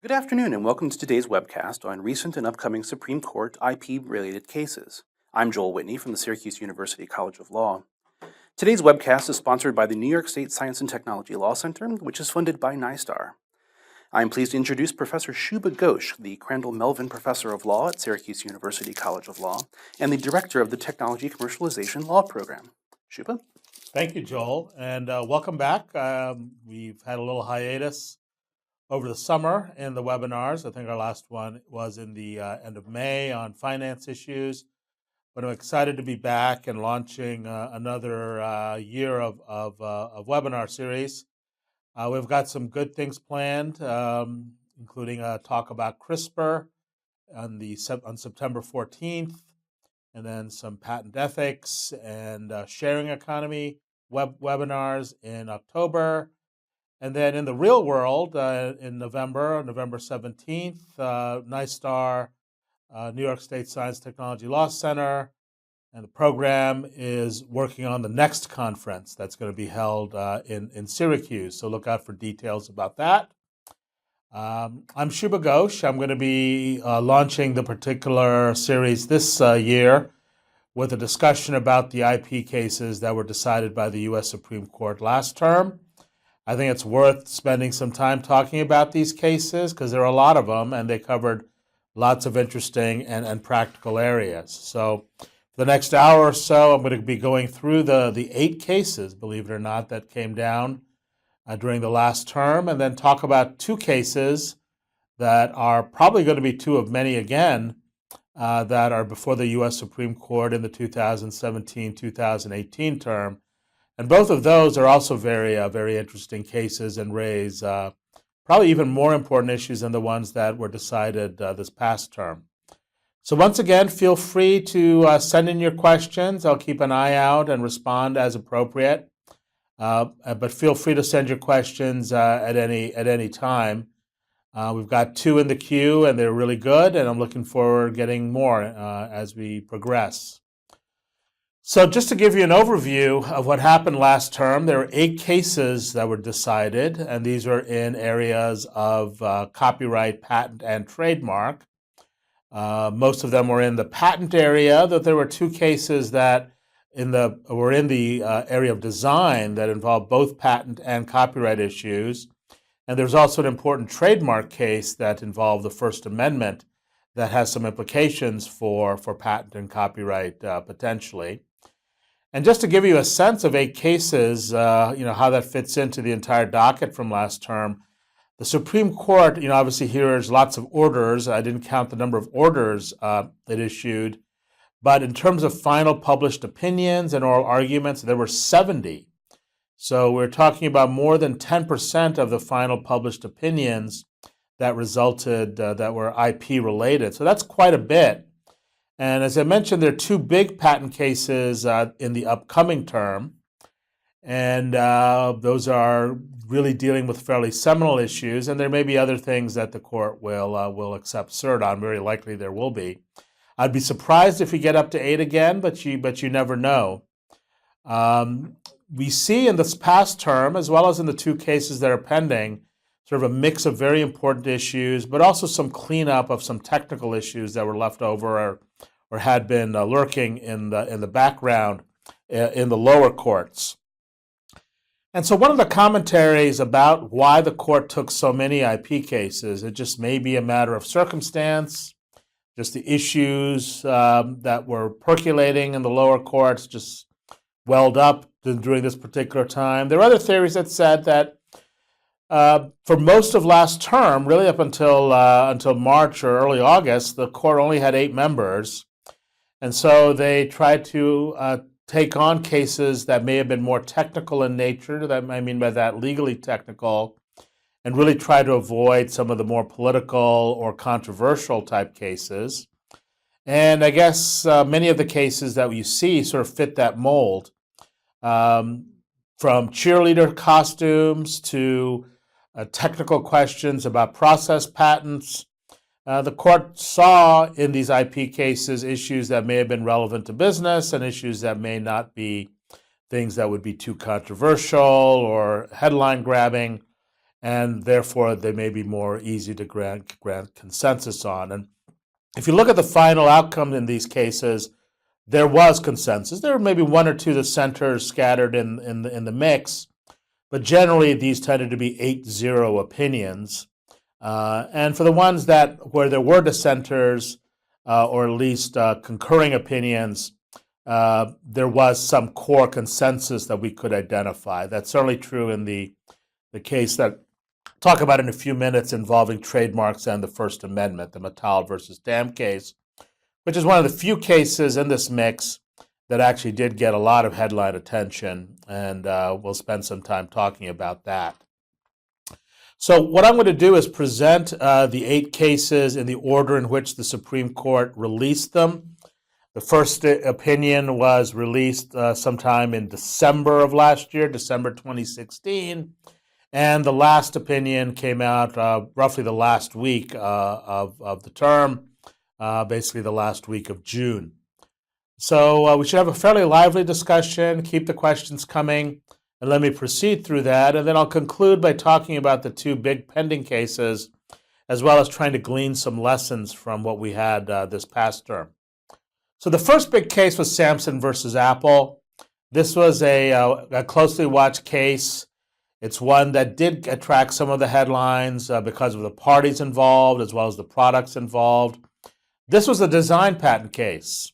Good afternoon and welcome to today's webcast on recent and upcoming Supreme Court IP-related cases. I'm Joel Whitney from the Syracuse University College of Law. Today's webcast is sponsored by the New York State Science and Technology Law Center, which is funded by NYSTAR. I'm pleased to introduce Professor Shubha Ghosh, the Crandall Melvin Professor of Law at Syracuse University College of Law, and the Director of the Technology Commercialization Law Program. Shubha? Thank you, Joel, and welcome back. We've had a little hiatus over the summer in the webinars. I think our last one was in the end of May on finance issues, but I'm excited to be back and launching another year of webinar series. We've got some good things planned, including a talk about CRISPR on September 14th, and then some patent ethics and sharing economy webinars in October. And then in the real world, in November 17th, NYSTAR, New York State Science Technology Law Center, and the program is working on the next conference that's going to be held in Syracuse. So look out for details about that. I'm Shubha Ghosh. I'm going to be launching the particular series this year with a discussion about the IP cases that were decided by the U.S. Supreme Court last term. I think it's worth spending some time talking about these cases because there are a lot of them and they covered lots of interesting and practical areas. So for the next hour or so, I'm going to be going through the 8 cases, believe it or not, that came down during the last term, and then talk about 2 cases that are probably going to be 2 of many again that are before the U.S. Supreme Court in the 2017-2018 term. And both of those are also very interesting cases and raise probably even more important issues than the ones that were decided this past term. So once again, feel free to send in your questions. I'll keep an eye out and respond as appropriate. But feel free to send your questions at any time. We've got 2 in the queue, and they're really good, and I'm looking forward to getting more as we progress. So just to give you an overview of what happened last term, there were 8 cases that were decided, and these are in areas of copyright, patent, and trademark. Most of them were in the patent area, though there were 2 cases that were in the area of design that involved both patent and copyright issues. And there's also an important trademark case that involved the First Amendment that has some implications for patent and copyright potentially. And just to give you a sense of 8 cases, how that fits into the entire docket from last term, the Supreme Court, obviously hears lots of orders. I didn't count the number of orders it issued, but in terms of final published opinions and oral arguments, there were 70. So we're talking about more than 10% of the final published opinions that resulted that were IP related. So that's quite a bit. And as I mentioned, there are 2 big patent cases in the upcoming term. And those are really dealing with fairly seminal issues. And there may be other things that the court will accept cert on. Very likely there will be. I'd be surprised if we get up to 8 again, but you never know. We see in this past term, as well as in the 2 cases that are pending, sort of a mix of very important issues, but also some cleanup of some technical issues that were left over or had been lurking in the background in the lower courts. And so one of the commentaries about why the court took so many IP cases, it just may be a matter of circumstance, just the issues that were percolating in the lower courts just welled up during this particular time. There are other theories that said that for most of last term, really up until March or early August, the court only had 8 members. And so they tried to take on cases that may have been more technical in nature, that I mean by that legally technical, and really try to avoid some of the more political or controversial type cases. And I guess many of the cases that you see sort of fit that mold, from cheerleader costumes to technical questions about process patents. The court saw in these IP cases issues that may have been relevant to business and issues that may not be things that would be too controversial or headline grabbing. and therefore they may be more easy to grant consensus on. And if you look at the final outcome in these cases, there was consensus. There were maybe one or two dissenters scattered in the mix, but generally these tended to be 8-0 opinions. And for the ones where there were dissenters, or at least concurring opinions, there was some core consensus that we could identify. That's certainly true in the case that I'll talk about in a few minutes involving trademarks and the First Amendment, the Mattel versus Dam case, which is one of the few cases in this mix that actually did get a lot of headline attention, and we'll spend some time talking about that. So what I'm going to do is present the 8 cases in the order in which the Supreme Court released them. The first opinion was released sometime in December of last year, December 2016, and the last opinion came out roughly the last week of the term, basically the last week of June. So we should have a fairly lively discussion, keep the questions coming, and let me proceed through that. And then I'll conclude by talking about the 2 big pending cases, as well as trying to glean some lessons from what we had this past term. So the first big case was Samsung versus Apple. This was a closely watched case. It's one that did attract some of the headlines because of the parties involved, as well as the products involved. This was a design patent case.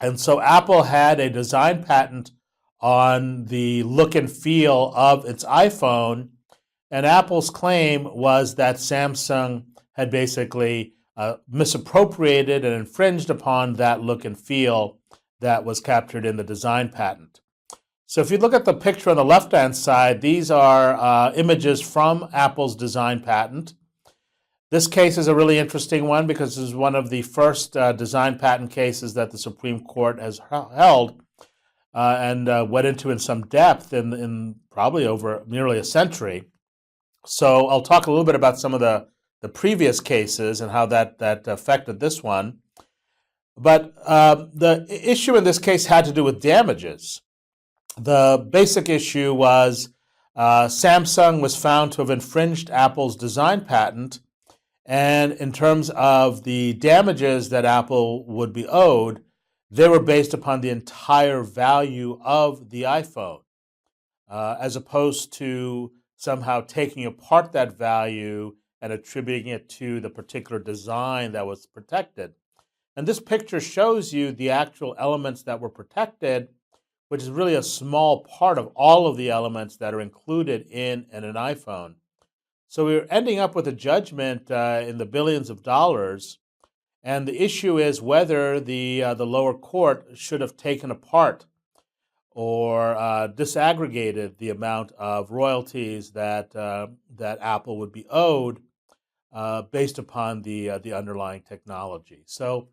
And so Apple had a design patent on the look and feel of its iPhone, and Apple's claim was that Samsung had basically misappropriated and infringed upon that look and feel that was captured in the design patent. So if you look at the picture on the left-hand side, these are images from Apple's design patent. This case is a really interesting one because this is one of the first design patent cases that the Supreme Court has held and went into in some depth in probably over nearly a century. So I'll talk a little bit about some of the previous cases and how that affected this one. But the issue in this case had to do with damages. The basic issue was Samsung was found to have infringed Apple's design patent, and in terms of the damages that Apple would be owed, they were based upon the entire value of the iPhone, as opposed to somehow taking apart that value and attributing it to the particular design that was protected. And this picture shows you the actual elements that were protected, which is really a small part of all of the elements that are included in an iPhone. So we're ending up with a judgment in the billions of dollars, and the issue is whether the lower court should have taken apart or disaggregated the amount of royalties that Apple would be owed based upon the underlying technology. So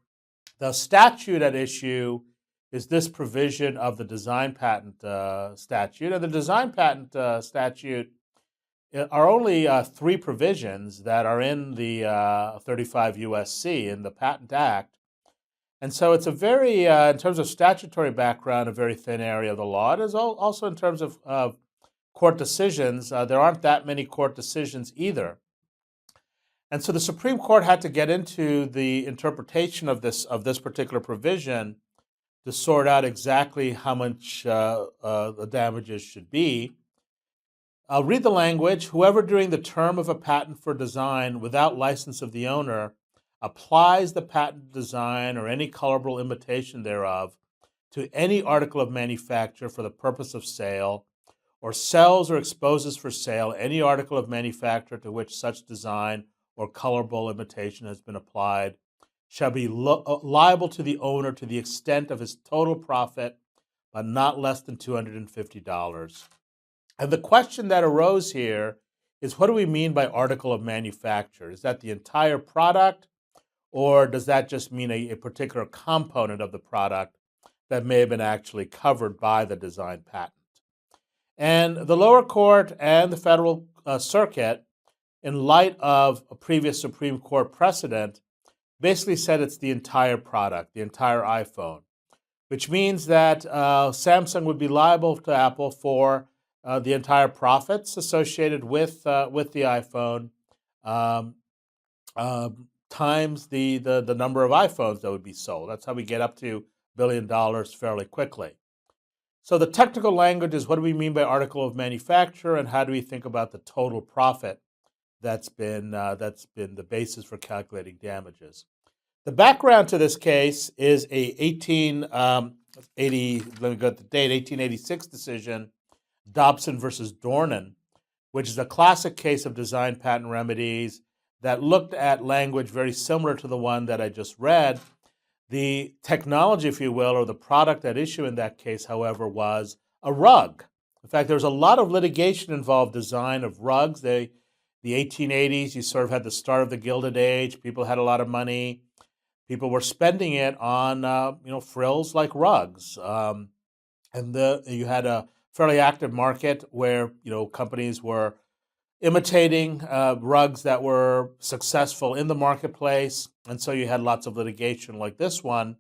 the statute at issue is this provision of the design patent statute. And the design patent statute are only 3 provisions that are in the 35 U.S.C. in the Patent Act. And so it's a very, in terms of statutory background, a very thin area of the law. It is also in terms of court decisions, there aren't that many court decisions either. And so the Supreme Court had to get into the interpretation of this particular provision to sort out exactly how much the damages should be. I'll read the language. Whoever during the term of a patent for design without license of the owner applies the patent design or any colorable imitation thereof to any article of manufacture for the purpose of sale, or sells or exposes for sale any article of manufacture to which such design or colorable imitation has been applied, shall be liable to the owner to the extent of his total profit, but not less than $250. And the question that arose here is, what do we mean by article of manufacture? Is that the entire product, or does that just mean a particular component of the product that may have been actually covered by the design patent? And the lower court and the federal circuit, in light of a previous Supreme Court precedent, basically said it's the entire product, the entire iPhone, which means that Samsung would be liable to Apple for the entire profits associated with the iPhone um, times the number of iPhones that would be sold. That's how we get up to $1 billion fairly quickly. So the technical language is, what do we mean by article of manufacture, and how do we think about the total profit that's been the basis for calculating damages? The background to this case is a 1880, let me go at the date, 1886 decision, Dobson versus Dornan, which is a classic case of design patent remedies that looked at language very similar to the one that I just read. The technology, if you will, or the product at issue in that case, however, was a rug. In fact, there was a lot of litigation involved design of rugs. The 1880s, you sort of had the start of the Gilded Age. People had a lot of money. People were spending it on frills like rugs, and you had a fairly active market where companies were imitating rugs that were successful in the marketplace, and so you had lots of litigation like this one.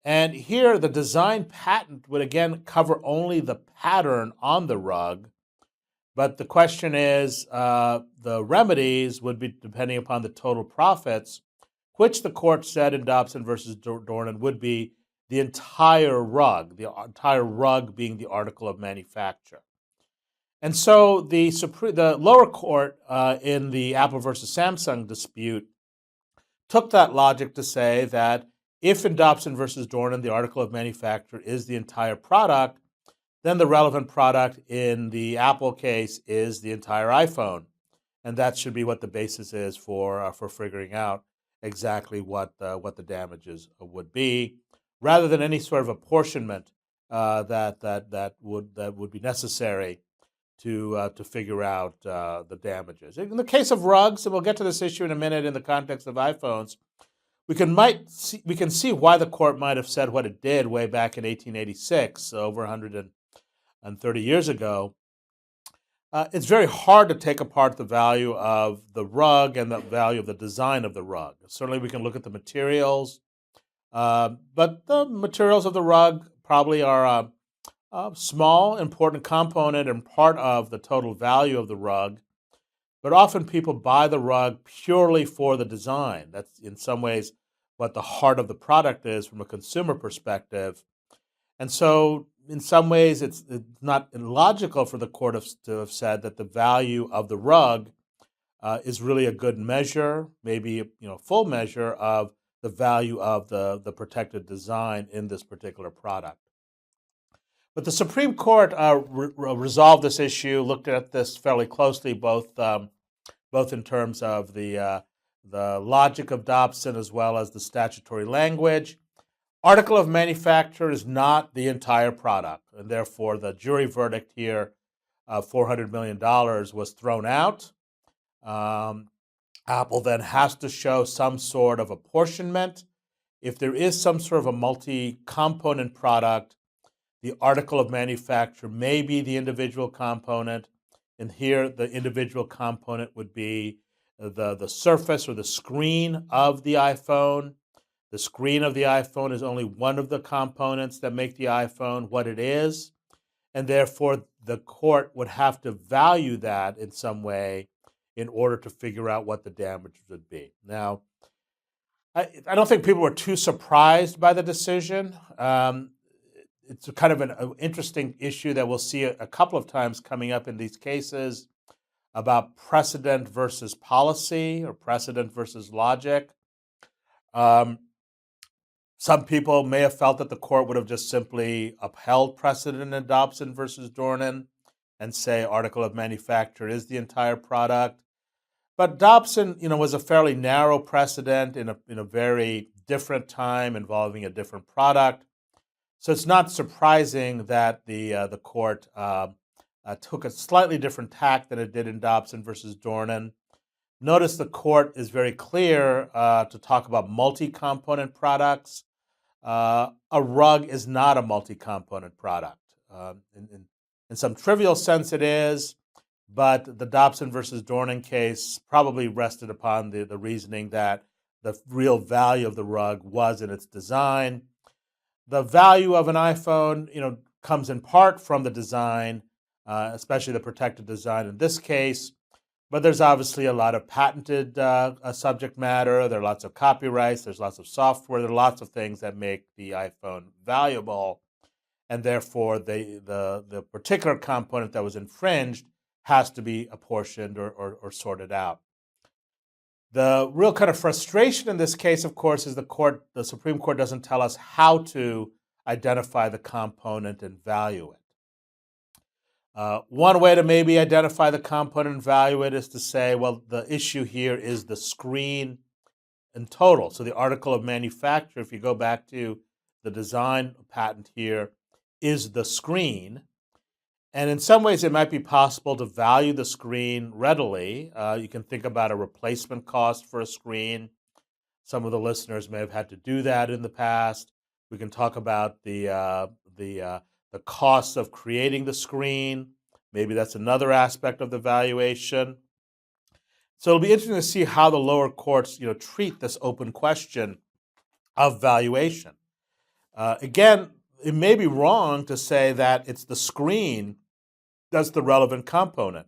And here, the design patent would again cover only the pattern on the rug, but the question is, the remedies would be depending upon the total profits, which the court said in Dobson versus Dornan would be the entire rug being the article of manufacture. And so the lower court in the Apple versus Samsung dispute took that logic to say that if in Dobson versus Dornan the article of manufacture is the entire product, then the relevant product in the Apple case is the entire iPhone. And that should be what the basis is for figuring out exactly what the damages would be, rather than any sort of apportionment that would be necessary to figure out the damages. In the case of rugs, and we'll get to this issue in a minute in the context of iPhones, we can see why the court might have said what it did way back in 1886, over 130 years ago. It's very hard to take apart the value of the rug and the value of the design of the rug. Certainly we can look at the materials, but the materials of the rug probably are a small, important component and part of the total value of the rug. But often people buy the rug purely for the design. That's in some ways what the heart of the product is from a consumer perspective. And so in some ways, it's not illogical for the court to have said that the value of the rug is really a good measure, maybe full measure of the value of the protected design in this particular product. But the Supreme Court resolved this issue, looked at this fairly closely, both in terms of the logic of Dobson as well as the statutory language. Article of manufacture is not the entire product, and therefore the jury verdict here of $400 million was thrown out. Apple then has to show some sort of apportionment. If there is some sort of a multi-component product, the article of manufacture may be the individual component, and here the individual component would be the surface or the screen of the iPhone. The screen of the iPhone is only one of the components that make the iPhone what it is, and therefore the court would have to value that in some way in order to figure out what the damage would be. Now, I don't think people were too surprised by the decision. It's kind of an interesting issue that we'll see a couple of times coming up in these cases about precedent versus policy or precedent versus logic. Some people may have felt that the court would have just simply upheld precedent in Dobson versus Dornan and say article of manufacture is the entire product. But Dobson, was a fairly narrow precedent in a very different time involving a different product. So it's not surprising that the court took a slightly different tack than it did in Dobson versus Dornan. Notice the court is very clear to talk about multi-component products. A rug is not a multi-component product. In some trivial sense it is, but the Dobson versus Dornan case probably rested upon the reasoning that the real value of the rug was in its design. The value of an iPhone, comes in part from the design, especially the protected design in this case. But there's obviously a lot of patented subject matter. There are lots of copyrights. There's lots of software. There are lots of things that make the iPhone valuable. And therefore, the particular component that was infringed has to be apportioned or sorted out. The real kind of frustration in this case, of course, is the Supreme Court doesn't tell us how to identify the component and value it. One way to maybe identify the component and value it is to say, well, the issue here is the screen in total. So the article of manufacture, if you go back to the design patent here, is the screen. And in some ways, it might be possible to value the screen readily. You can think about a replacement cost for a screen. Some of the listeners may have had to do that in the past. We can talk about the cost of creating the screen. Maybe that's another aspect of the valuation. So it'll be interesting to see how the lower courts, treat this open question of valuation. Again, it may be wrong to say that it's the screen that's the relevant component,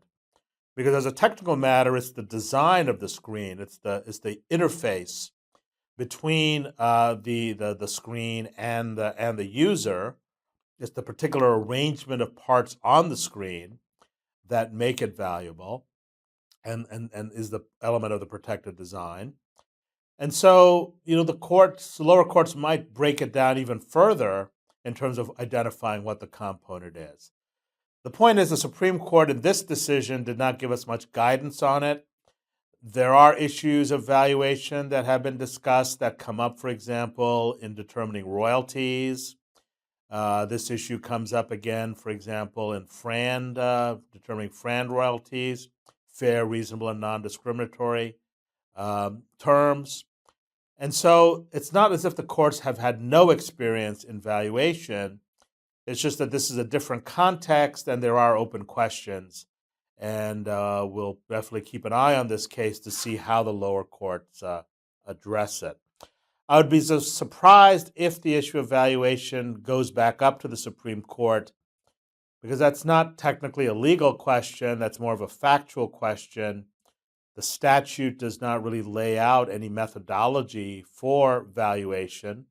because as a technical matter, it's the design of the screen. It's the interface between the screen and the user. It's the particular arrangement of parts on the screen that make it valuable, and is the element of the protected design. And so, the lower courts might break it down even further in terms of identifying what the component is. The point is, the Supreme Court in this decision did not give us much guidance on it. There are issues of valuation that have been discussed that come up, for example, in determining royalties. This issue comes up again, for example, in determining FRAND royalties, fair, reasonable, and non-discriminatory terms. And so it's not as if the courts have had no experience in valuation. It's just that this is a different context and there are open questions. And we'll definitely keep an eye on this case to see how the lower courts address it. I would be so surprised if the issue of valuation goes back up to the Supreme Court, because that's not technically a legal question. That's more of a factual question. The statute does not really lay out any methodology for valuation.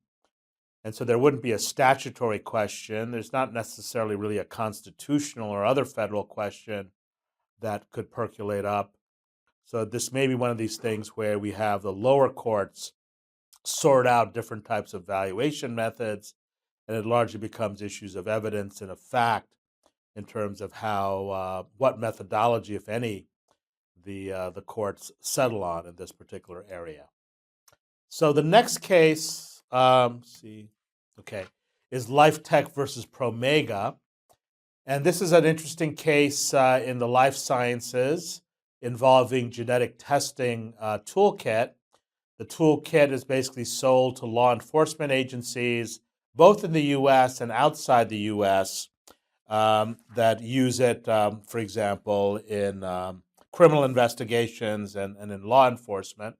And so there wouldn't be a statutory question. There's not necessarily really a constitutional or other federal question that could percolate up. So this may be one of these things where we have the lower courts sort out different types of valuation methods, and it largely becomes issues of evidence and of fact in terms of how what methodology, if any, the courts settle on in this particular area. So the next case, is LifeTech versus Promega. And this is an interesting case in the life sciences involving genetic testing toolkit. The toolkit is basically sold to law enforcement agencies, both in the U.S. and outside the U.S., that use it, for example, in criminal investigations and in law enforcement.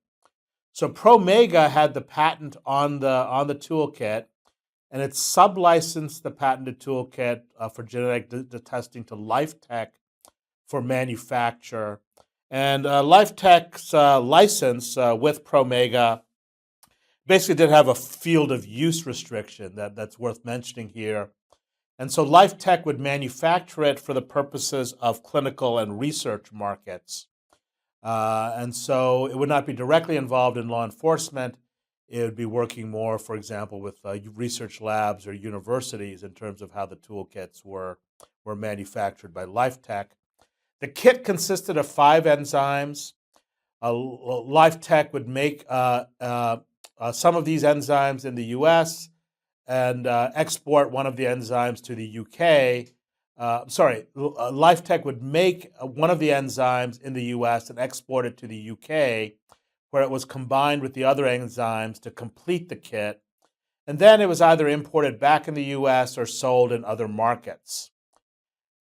So Promega had the patent on the toolkit, and it sublicensed the patented toolkit for genetic testing to LifeTech for manufacture. And LifeTech's license with Promega basically did have a field of use restriction that's worth mentioning here. And so LifeTech would manufacture it for the purposes of clinical and research markets. And so it would not be directly involved in law enforcement. It would be working more, for example, with research labs or universities in terms of how the toolkits were manufactured by LifeTech. The kit consisted of 5 enzymes. LifeTech would make some of these enzymes in the U.S. and export one of the enzymes to the U.K. LifeTech would make one of the enzymes in the U.S. and export it to the U.K., where it was combined with the other enzymes to complete the kit. And then it was either imported back in the U.S. or sold in other markets.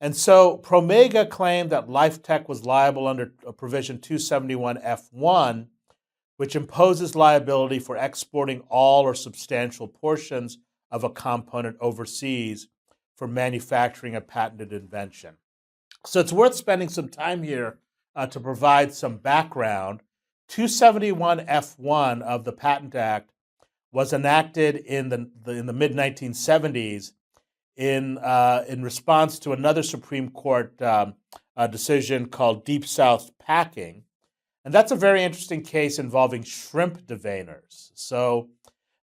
And so Promega claimed that LifeTech was liable under provision 271F1, which imposes liability for exporting all or substantial portions of a component overseas for manufacturing a patented invention. So it's worth spending some time here to provide some background. 271F1 of the Patent Act was enacted in the mid 1970s in response to another Supreme Court decision called Deep South Packing, and that's a very interesting case involving shrimp deveiners. So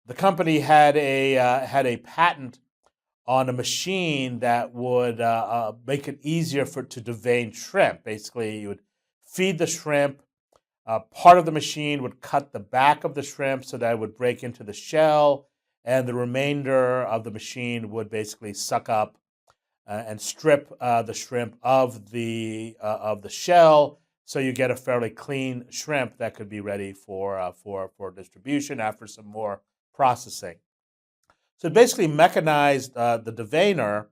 the company had a patent on a machine that would make it easier to devein shrimp. Basically, you would feed the shrimp. Part of the machine would cut the back of the shrimp so that it would break into the shell, and the remainder of the machine would basically suck up and strip the shrimp of the shell, so you get a fairly clean shrimp that could be ready for distribution after some more processing. So it basically mechanized the deveiner,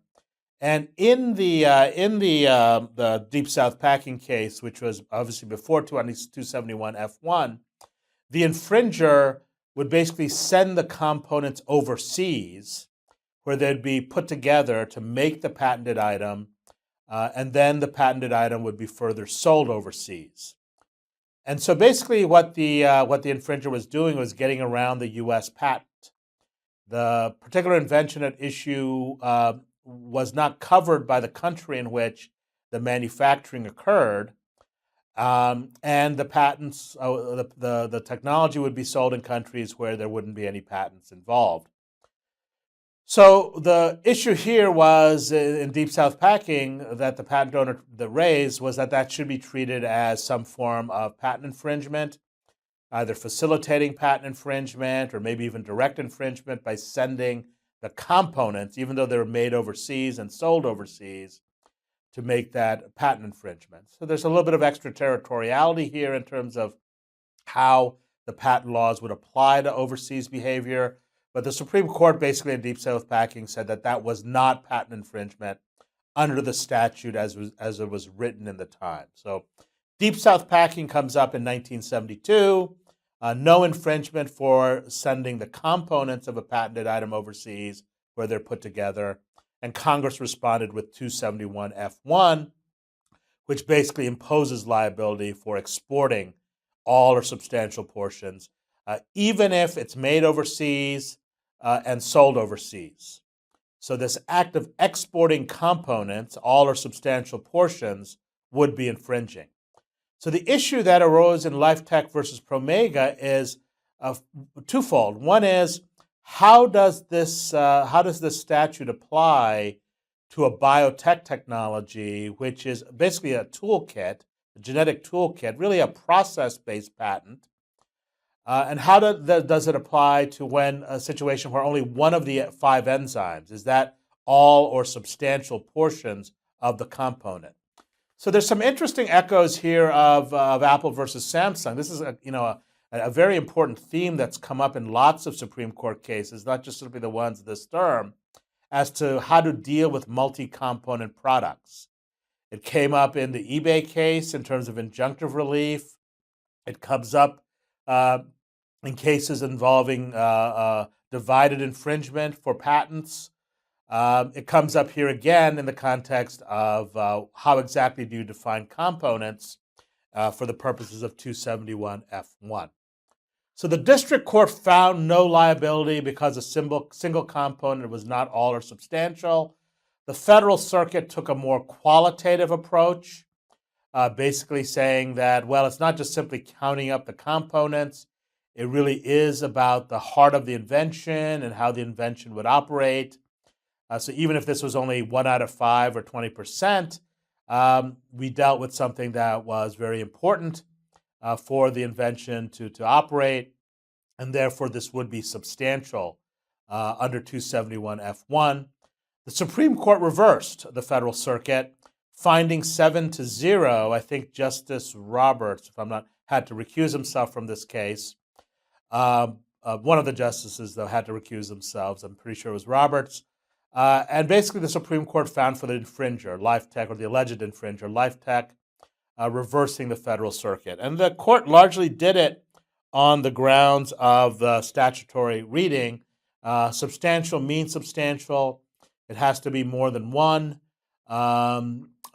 and in the Deep South Packing case, which was obviously before 271 F1, the infringer would basically send the components overseas, where they'd be put together to make the patented item, and then the patented item would be further sold overseas. And so basically what the infringer was doing was getting around the U.S. patent. The particular invention at issue was not covered by the country in which the manufacturing occurred, and the patents, the technology would be sold in countries where there wouldn't be any patents involved. So the issue here was in Deep South Packing that the patent owner raised was that should be treated as some form of patent infringement, either facilitating patent infringement or maybe even direct infringement by sending the components, even though they were made overseas and sold overseas, to make that patent infringement. So there's a little bit of extraterritoriality here in terms of how the patent laws would apply to overseas behavior. But the Supreme Court basically in Deep South Packing said that was not patent infringement under the statute as it was written in the time. So Deep South Packing comes up in 1972. No infringement for sending the components of a patented item overseas where they're put together. And Congress responded with 271F1, which basically imposes liability for exporting all or substantial portions, even if it's made overseas and sold overseas. So this act of exporting components, all or substantial portions, would be infringing. So the issue that arose in LifeTech versus Promega is twofold. One is, how does this statute apply to a biotech technology, which is basically a toolkit, a genetic toolkit, really a process-based patent? And how does it apply to when a situation where only one of the 5 enzymes, is that all or substantial portions of the component? So there's some interesting echoes here of Apple versus Samsung. This is a very important theme that's come up in lots of Supreme Court cases, not just simply the ones this term, as to how to deal with multi-component products. It came up in the eBay case in terms of injunctive relief. It comes up in cases involving divided infringement for patents. It comes up here again in the context of how exactly do you define components for the purposes of 271F1. So the district court found no liability because a single component was not all or substantial. The Federal Circuit took a more qualitative approach, basically saying that, well, it's not just simply counting up the components. It really is about the heart of the invention and how the invention would operate. So even if this was only 1 out of 5 or 20%, we dealt with something that was very important for the invention to operate, and therefore this would be substantial under 271F1. The Supreme Court reversed the Federal Circuit, finding 7-0. I think Justice Roberts, if I'm not, had to recuse himself from this case. One of the justices, though, had to recuse themselves. I'm pretty sure it was Roberts. And basically the Supreme Court found for the infringer, LifeTech, or the alleged infringer, LifeTech, reversing the Federal Circuit. And the court largely did it on the grounds of the statutory reading. Substantial means substantial. It has to be more than one.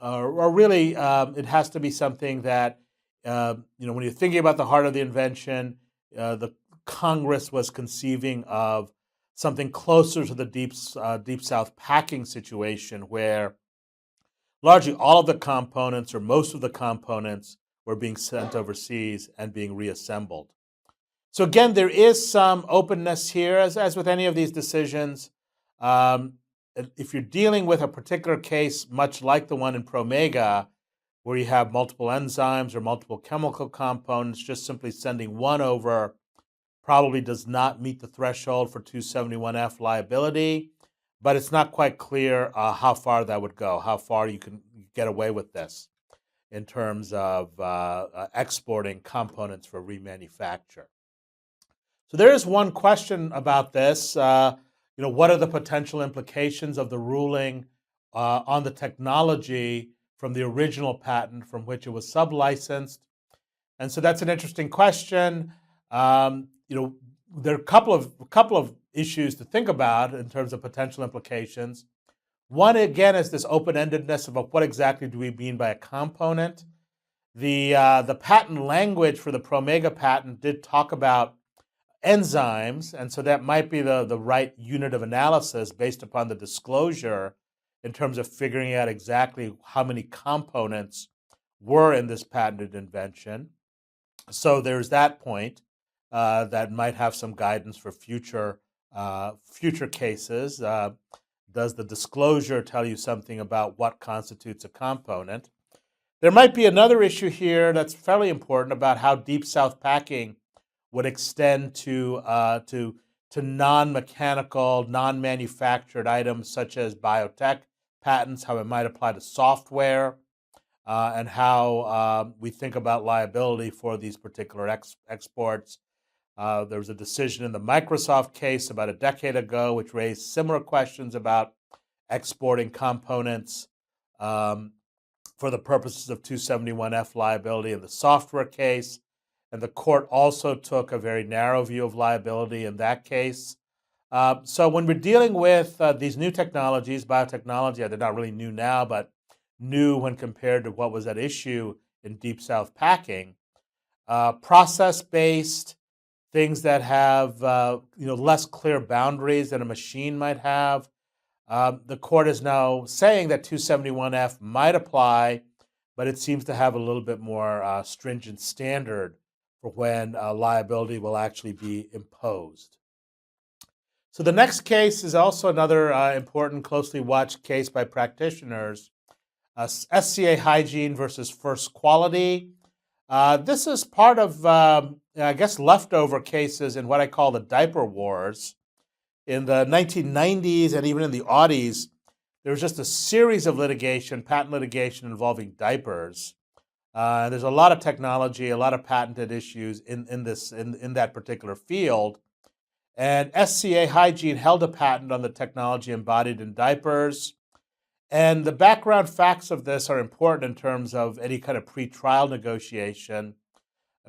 or really, it has to be something that, when you're thinking about the heart of the invention, the Congress was conceiving of something closer to the Deep South packing situation, where largely all of the components or most of the components were being sent overseas and being reassembled. So again, there is some openness here, as with any of these decisions. Um, if you're dealing with a particular case, much like the one in Promega, where you have multiple enzymes or multiple chemical components, just simply sending one over probably does not meet the threshold for 271F liability, but it's not quite clear how far that would go, how far you can get away with this in terms of exporting components for remanufacture. So there is one question about this. What are the potential implications of the ruling on the technology from the original patent from which it was sublicensed? And so that's an interesting question. There are a couple of issues to think about in terms of potential implications. One, again, is this open-endedness of what exactly do we mean by a component. The patent language for the Promega patent did talk about enzymes, and so that might be the right unit of analysis based upon the disclosure in terms of figuring out exactly how many components were in this patented invention. So there's that point that might have some guidance for future cases. Does the disclosure tell you something about what constitutes a component? There might be another issue here that's fairly important about how Deep South packing would extend to non-mechanical, non-manufactured items such as biotech patents, how it might apply to software, and how we think about liability for these particular exports. There was a decision in the Microsoft case about a decade ago which raised similar questions about exporting components for the purposes of 271F liability in the software case. And the court also took a very narrow view of liability in that case. So when we're dealing with these new technologies, biotechnology, they're not really new now, but new when compared to what was at issue in Deep South packing, process-based, things that have less clear boundaries than a machine might have. The court is now saying that 271F might apply, but it seems to have a little bit more stringent standard for when liability will actually be imposed. So the next case is also another important, closely watched case by practitioners, SCA Hygiene versus First Quality. This is part of, leftover cases in what I call the diaper wars. In the 1990s and even in the aughties, there was just a series of patent litigation involving diapers. There's a lot of technology, a lot of patented issues in that particular field. And SCA Hygiene held a patent on the technology embodied in diapers. And the background facts of this are important in terms of any kind of pre-trial negotiation,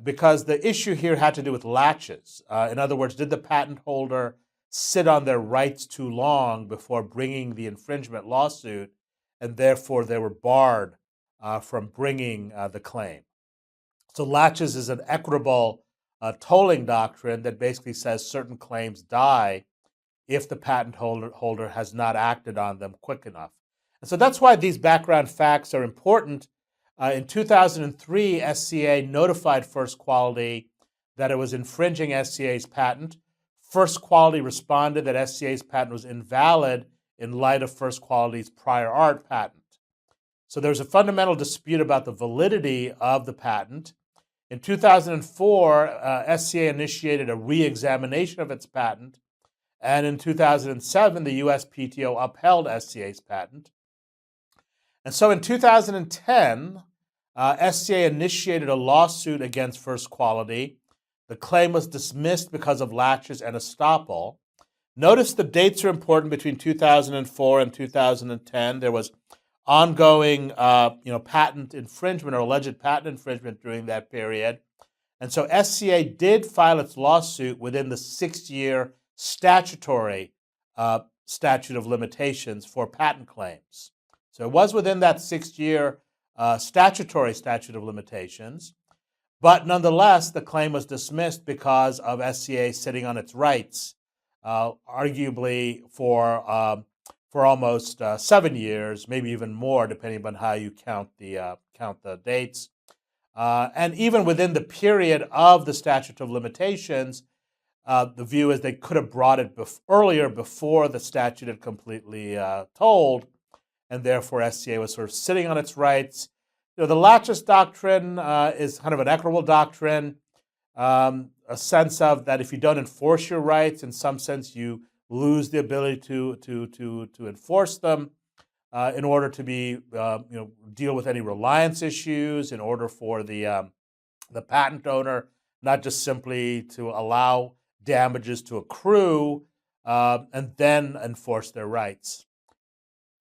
because the issue here had to do with latches. In other words, did the patent holder sit on their rights too long before bringing the infringement lawsuit, and therefore they were barred from bringing the claim. So latches is an equitable tolling doctrine that basically says certain claims die if the patent holder has not acted on them quick enough. And so that's why these background facts are important. In 2003, SCA notified First Quality that it was infringing SCA's patent. First Quality responded that SCA's patent was invalid in light of First Quality's prior art patent. So there's a fundamental dispute about the validity of the patent. In 2004, SCA initiated a re-examination of its patent, and in 2007, the USPTO upheld SCA's patent. And so in 2010, SCA initiated a lawsuit against First Quality. The claim was dismissed because of latches and estoppel. Notice the dates are important between 2004 and 2010. There was ongoing patent infringement or alleged patent infringement during that period. And so SCA did file its lawsuit within the 6-year statutory statute of limitations for patent claims. So it was within that 6-year statutory statute of limitations. But nonetheless, the claim was dismissed because of SCA sitting on its rights, arguably for almost 7 years, maybe even more, depending on how you count the dates. And even within the period of the statute of limitations, the view is they could have brought it earlier before the statute had completely told, and therefore SCA was sort of sitting on its rights. The laches doctrine is kind of an equitable doctrine, a sense of that if you don't enforce your rights, in some sense you lose the ability to enforce them in order to be deal with any reliance issues, in order for the patent owner not just simply to allow damages to accrue and then enforce their rights.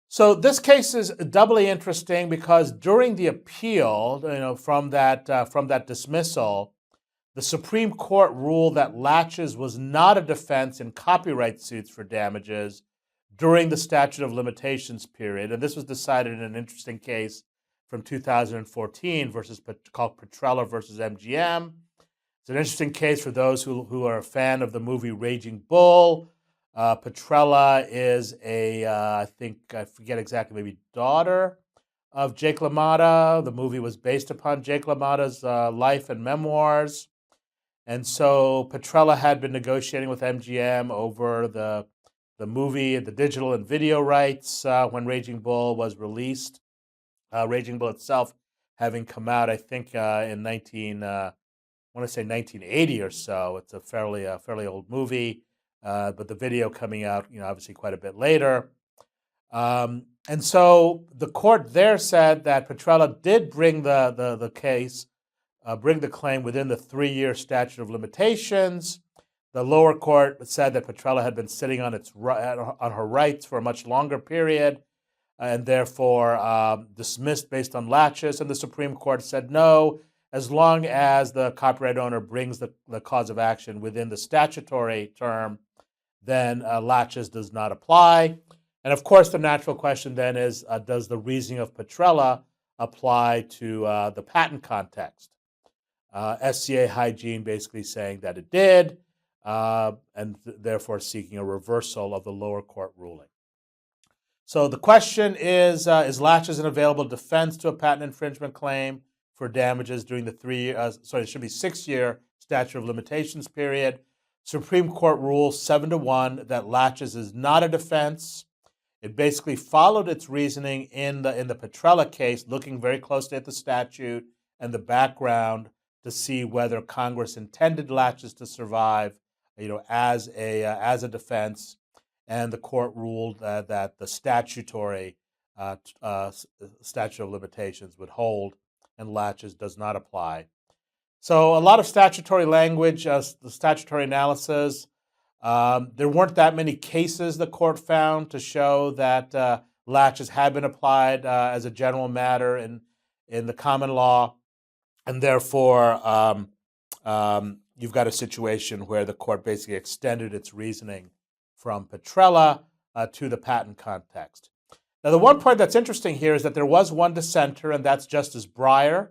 So this case is doubly interesting because during the appeal, from that dismissal, the Supreme Court ruled that laches was not a defense in copyright suits for damages during the statute of limitations period, and this was decided in an interesting case from 2014 called Petrella versus MGM. It's an interesting case for those who are a fan of the movie Raging Bull. Petrella is I forget exactly, maybe daughter of Jake LaMotta. The movie was based upon Jake LaMotta's life and memoirs. And so Petrella had been negotiating with MGM over the movie, the digital and video rights when Raging Bull was released. Raging Bull itself having come out, I think, in 1980 or so. It's a fairly old movie. But the video coming out, obviously quite a bit later. And so the court there said that Petrella did bring the case, bring the claim within the 3-year statute of limitations. The lower court said that Petrella had been sitting on her rights for a much longer period and therefore dismissed based on laches. And the Supreme Court said no, as long as the copyright owner brings the cause of action within the statutory term, then laches does not apply. And of course, the natural question then is, does the reasoning of Petrella apply to the patent context? SCA Hygiene basically saying that it did, and therefore seeking a reversal of the lower court ruling. So the question is laches an available defense to a patent infringement claim for damages during the 6-year statute of limitations period? Supreme Court rules 7-1 that laches is not a defense. It basically followed its reasoning in the Petrella case, looking very closely at the statute and the background to see whether Congress intended laches to survive, as a defense. And the court ruled that the statutory statute of limitations would hold, and laches does not apply. So a lot of statutory language, the statutory analysis. There weren't that many cases the court found to show that laches had been applied as a general matter in the common law, and therefore you've got a situation where the court basically extended its reasoning from Petrella to the patent context. Now, the one point that's interesting here is that there was one dissenter, and that's Justice Breyer.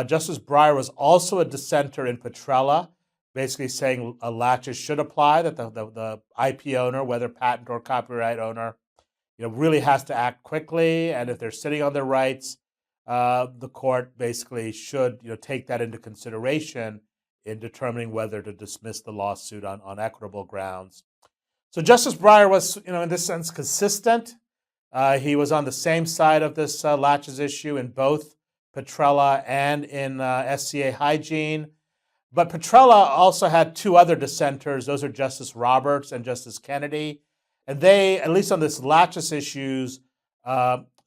Justice Breyer was also a dissenter in Petrella, basically saying laches should apply, that the IP owner, whether patent or copyright owner, really has to act quickly, and if they're sitting on their rights, the court basically should take that into consideration in determining whether to dismiss the lawsuit on equitable grounds. So Justice Breyer was, in this sense, consistent. He was on the same side of this laches issue in both Petrella and in SCA Hygiene. But Petrella also had two other dissenters. Those are Justice Roberts and Justice Kennedy. And they, at least on this laches issues,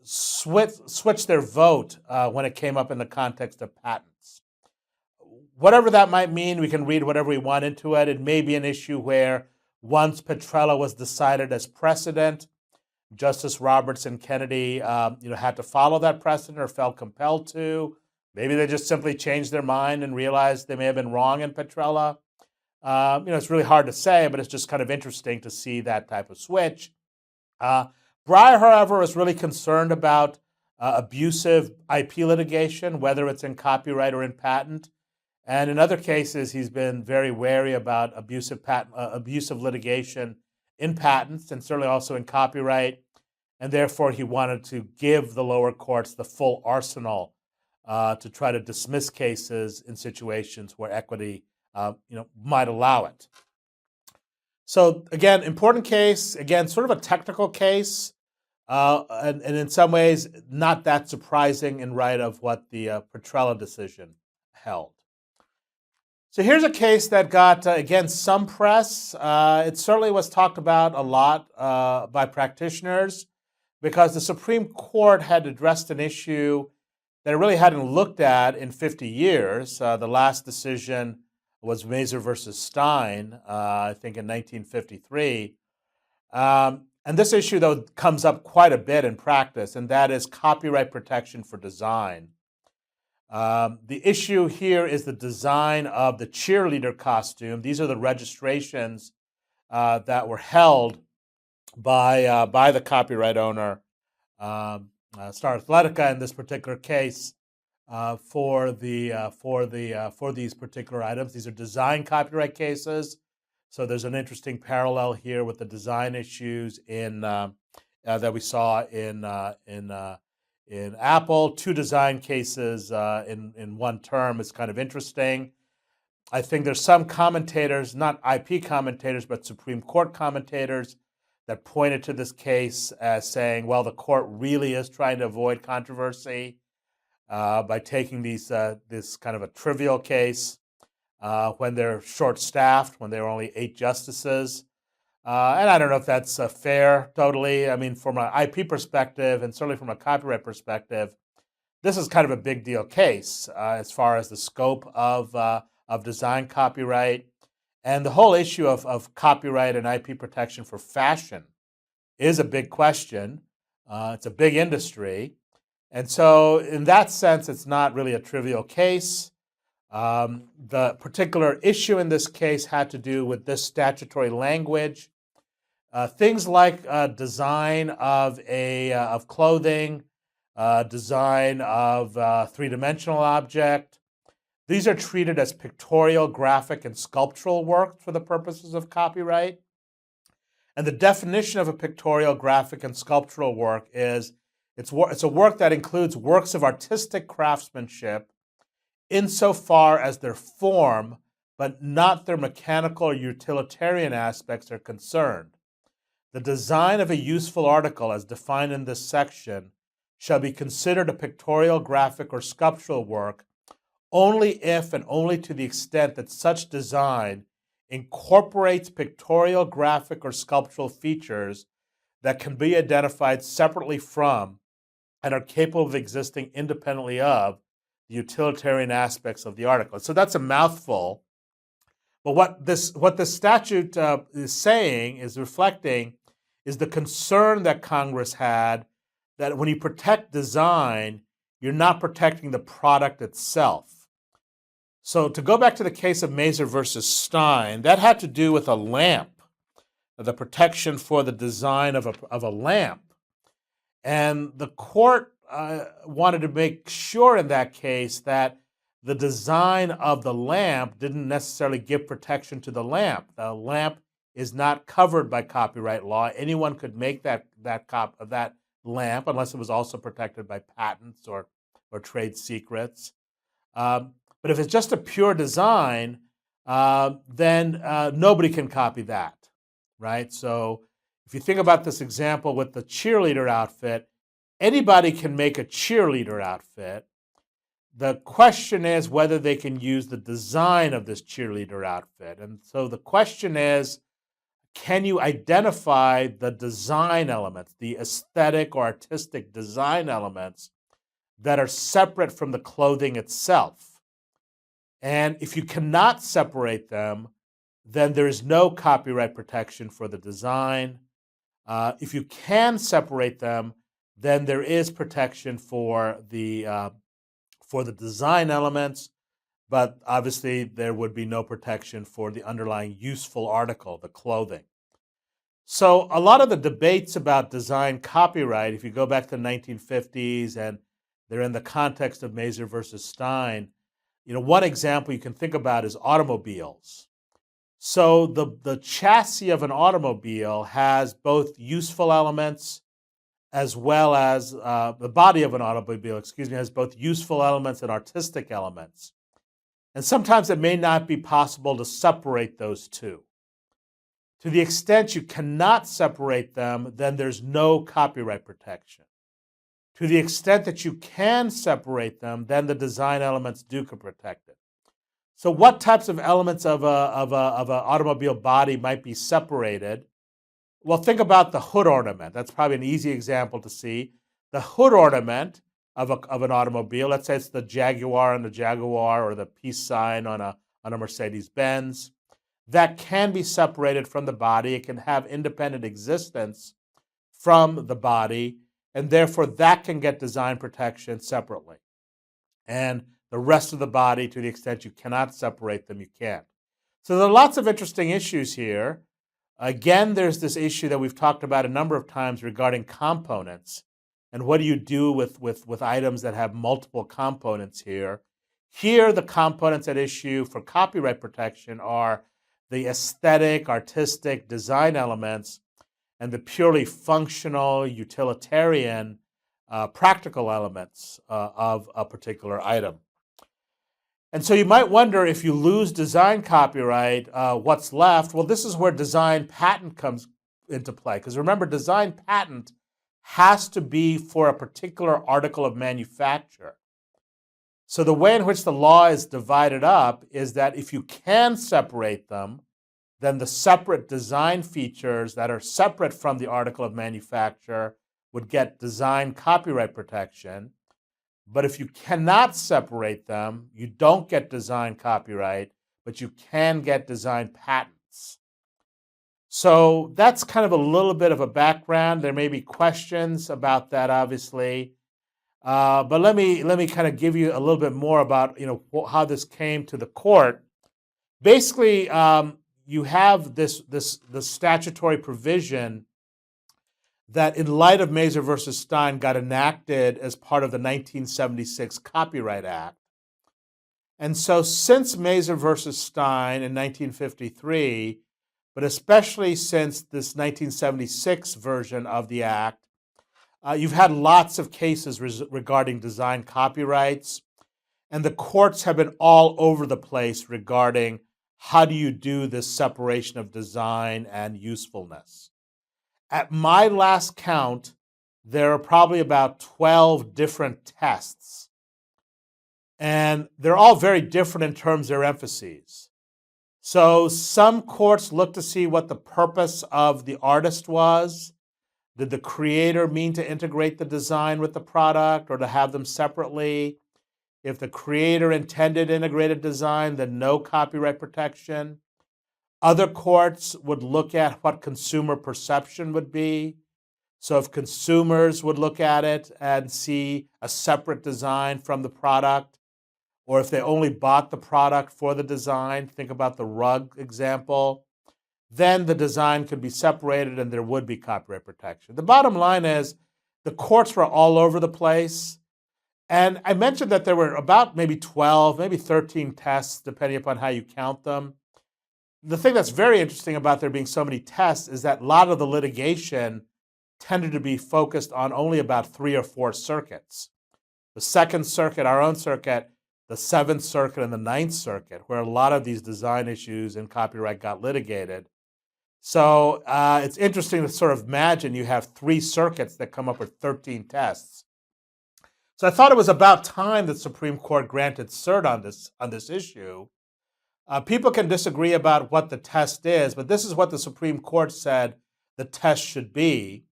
switched their vote when it came up in the context of patents. Whatever that might mean, we can read whatever we want into it. It may be an issue where once Petrella was decided as precedent, Justice Roberts and Kennedy had to follow that precedent or felt compelled to. Maybe they just simply changed their mind and realized they may have been wrong in Petrella. It's really hard to say, but it's just kind of interesting to see that type of switch. Breyer, however, is really concerned about abusive IP litigation, whether it's in copyright or in patent. And in other cases, he's been very wary about abusive litigation in patents and certainly also in copyright. And therefore, he wanted to give the lower courts the full arsenal to try to dismiss cases in situations where equity might allow it. So again, important case, again, sort of a technical case, and in some ways not that surprising in light of what the Petrella decision held. So here's a case that got, again, some press. It certainly was talked about a lot by practitioners because the Supreme Court had addressed an issue that it really hadn't looked at in 50 years. The last decision was Mazur versus Stein, I think in 1953. And this issue, though, comes up quite a bit in practice, and that is copyright protection for design. The issue here is the design of the cheerleader costume. These are the registrations that were held by the copyright owner, Star Athletica, in this particular case, for these particular items. These are design copyright cases. So there's an interesting parallel here with the design issues that we saw in Apple. Two design cases in one term is kind of interesting. I think there's some commentators, not IP commentators, but Supreme Court commentators, that pointed to this case as saying, well, the court really is trying to avoid controversy by taking this kind of a trivial case when they're short-staffed, when there are only 8 justices. And I don't know if that's fair, totally. I mean, from an IP perspective and certainly from a copyright perspective, this is kind of a big deal case as far as the scope of design copyright. And the whole issue of copyright and IP protection for fashion is a big question. It's a big industry. And so in that sense, it's not really a trivial case. The particular issue in this case had to do with this statutory language. Things like design of clothing, design of three-dimensional object. These are treated as pictorial, graphic, and sculptural work for the purposes of copyright. And the definition of a pictorial, graphic, and sculptural work is it's a work that includes works of artistic craftsmanship insofar as their form, but not their mechanical or utilitarian aspects are concerned. The design of a useful article, as defined in this section, shall be considered a pictorial, graphic, or sculptural work only if and only to the extent that such design incorporates pictorial, graphic, or sculptural features that can be identified separately from and are capable of existing independently of the utilitarian aspects of the article. So that's a mouthful. But what this statute is saying, is reflecting, is the concern that Congress had that when you protect design, you're not protecting the product itself. So to go back to the case of Mazur versus Stein, that had to do with a lamp, the protection for the design of a lamp. And the court wanted to make sure in that case that the design of the lamp didn't necessarily give protection to the lamp. The lamp is not covered by copyright law. Anyone could make that lamp unless it was also protected by patents or trade secrets. But if it's just a pure design, then nobody can copy that, right? So if you think about this example with the cheerleader outfit, anybody can make a cheerleader outfit. The question is whether they can use the design of this cheerleader outfit. And so the question is, can you identify the design elements, the aesthetic or artistic design elements that are separate from the clothing itself? And if you cannot separate them, then there is no copyright protection for the design. If you can separate them, then there is protection for the design elements, but obviously there would be no protection for the underlying useful article, the clothing. So a lot of the debates about design copyright, if you go back to the 1950s and they're in the context of Mazur versus Stein, one example you can think about is automobiles. So the chassis of an automobile has both useful elements as well as the body of an automobile, has both useful elements and artistic elements. And sometimes it may not be possible to separate those two. To the extent you cannot separate them, then there's no copyright protection. To the extent that you can separate them, then the design elements do get protected. So what types of elements of an automobile body might be separated? Well, think about the hood ornament. That's probably an easy example to see. The hood ornament of an automobile, let's say it's the Jaguar on the Jaguar or the peace sign on a Mercedes-Benz, that can be separated from the body. It can have independent existence from the body, and therefore that can get design protection separately. And the rest of the body, to the extent you cannot separate them, you can't. So there are lots of interesting issues here. Again, there's this issue that we've talked about a number of times regarding components. And what do you do with items that have multiple components here? Here, the components at issue for copyright protection are the aesthetic, artistic, design elements, and the purely functional, utilitarian, practical elements of a particular item. And so you might wonder, if you lose design copyright, what's left? Well, this is where design patent comes into play. Because remember, design patent has to be for a particular article of manufacture. So the way in which the law is divided up is that if you can separate them, then the separate design features that are separate from the article of manufacture would get design copyright protection. But if you cannot separate them, you don't get design copyright, but you can get design patents. So that's kind of a little bit of a background. There may be questions about that, obviously. But let me kind of give you a little bit more about how this came to the court. Basically, you have the statutory provision that, in light of Mazur versus Stein, got enacted as part of the 1976 Copyright Act. And so since Mazur versus Stein in 1953, but especially since this 1976 version of the Act, you've had lots of cases regarding design copyrights, and the courts have been all over the place regarding how do you do this separation of design and usefulness. At my last count, there are probably about 12 different tests, and they're all very different in terms of their emphases. So some courts look to see what the purpose of the artist was. Did the creator mean to integrate the design with the product or to have them separately? If the creator intended integrated design, then no copyright protection. Other courts would look at what consumer perception would be. So if consumers would look at it and see a separate design from the product, or if they only bought the product for the design, think about the rug example, then the design could be separated and there would be copyright protection. The bottom line is the courts were all over the place. And I mentioned that there were about maybe 12, maybe 13 tests, depending upon how you count them. The thing that's very interesting about there being so many tests is that a lot of the litigation tended to be focused on only about 3 or 4 circuits. The Second Circuit, our own circuit, the Seventh Circuit, and the Ninth Circuit, where a lot of these design issues and copyright got litigated. So it's interesting to sort of imagine you have 3 circuits that come up with 13 tests. So I thought it was about time that the Supreme Court granted cert on this issue. People can disagree about what the test is, but this is what the Supreme Court said the test should be.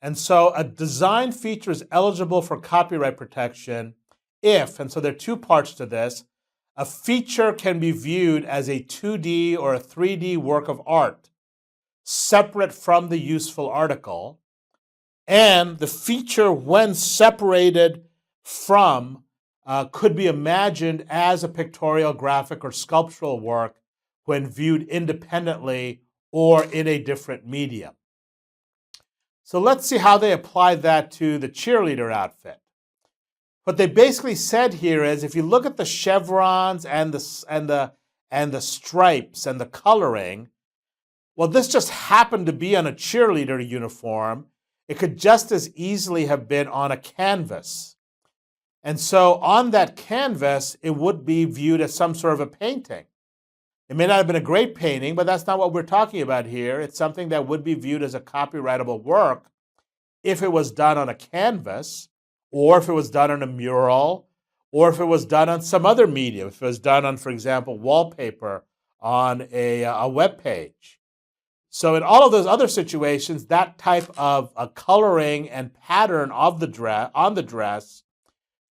And so a design feature is eligible for copyright protection if, and so there are 2 parts to this, a feature can be viewed as a 2D or a 3D work of art, separate from the useful article, and the feature, when separated from, could be imagined as a pictorial, graphic, or sculptural work when viewed independently or in a different medium. So let's see how they apply that to the cheerleader outfit. What they basically said here is, if you look at the chevrons and the stripes and the coloring, well, this just happened to be on a cheerleader uniform. It could just as easily have been on a canvas. And so on that canvas, it would be viewed as some sort of a painting. It may not have been a great painting, but that's not what we're talking about here. It's something that would be viewed as a copyrightable work if it was done on a canvas, or if it was done on a mural, or if it was done on some other medium, if it was done on, for example, wallpaper on a web page. So in all of those other situations, that type of a coloring and pattern of the dress on the dress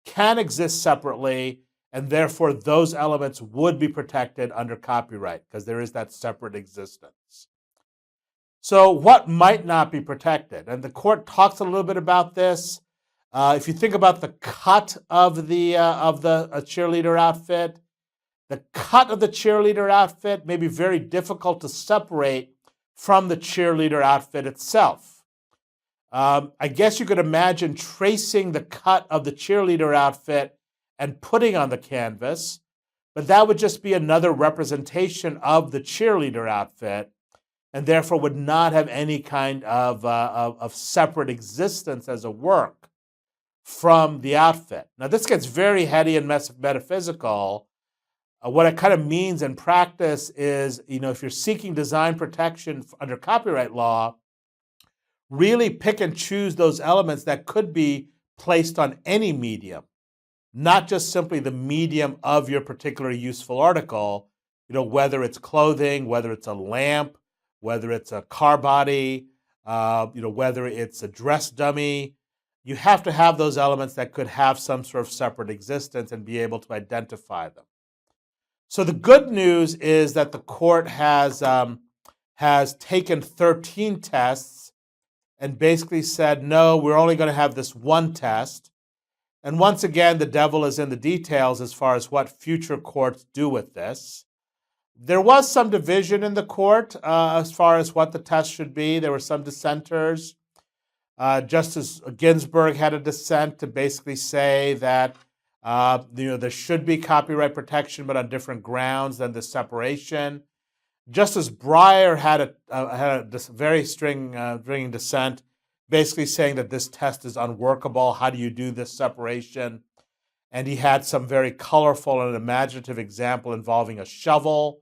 can exist separately, and therefore those elements would be protected under copyright because there is that separate existence. So what might not be protected? And the court talks a little bit about this. If you think about the cut of the cheerleader outfit, the cut of the cheerleader outfit may be very difficult to separate from the cheerleader outfit itself. I guess you could imagine tracing the cut of the cheerleader outfit and putting on the canvas, but that would just be another representation of the cheerleader outfit, and therefore would not have any kind of separate existence as a work from the outfit. Now, this gets very heady and metaphysical. What it kind of means in practice is, if you're seeking design protection under copyright law, really pick and choose those elements that could be placed on any medium, not just simply the medium of your particular useful article, whether it's clothing, whether it's a lamp, whether it's a car body, whether it's a dress dummy. You have to have those elements that could have some sort of separate existence and be able to identify them. So the good news is that the court has taken 13 tests and basically said, no, we're only going to have this one test. And once again, the devil is in the details as far as what future courts do with this. There was some division in the court as far as what the test should be. There were some dissenters. Justice Ginsburg had a dissent to basically say that there should be copyright protection, but on different grounds than the separation. Justice Breyer had a very stringing dissent, basically saying that this test is unworkable. How do you do this separation? And he had some very colorful and imaginative example involving a shovel.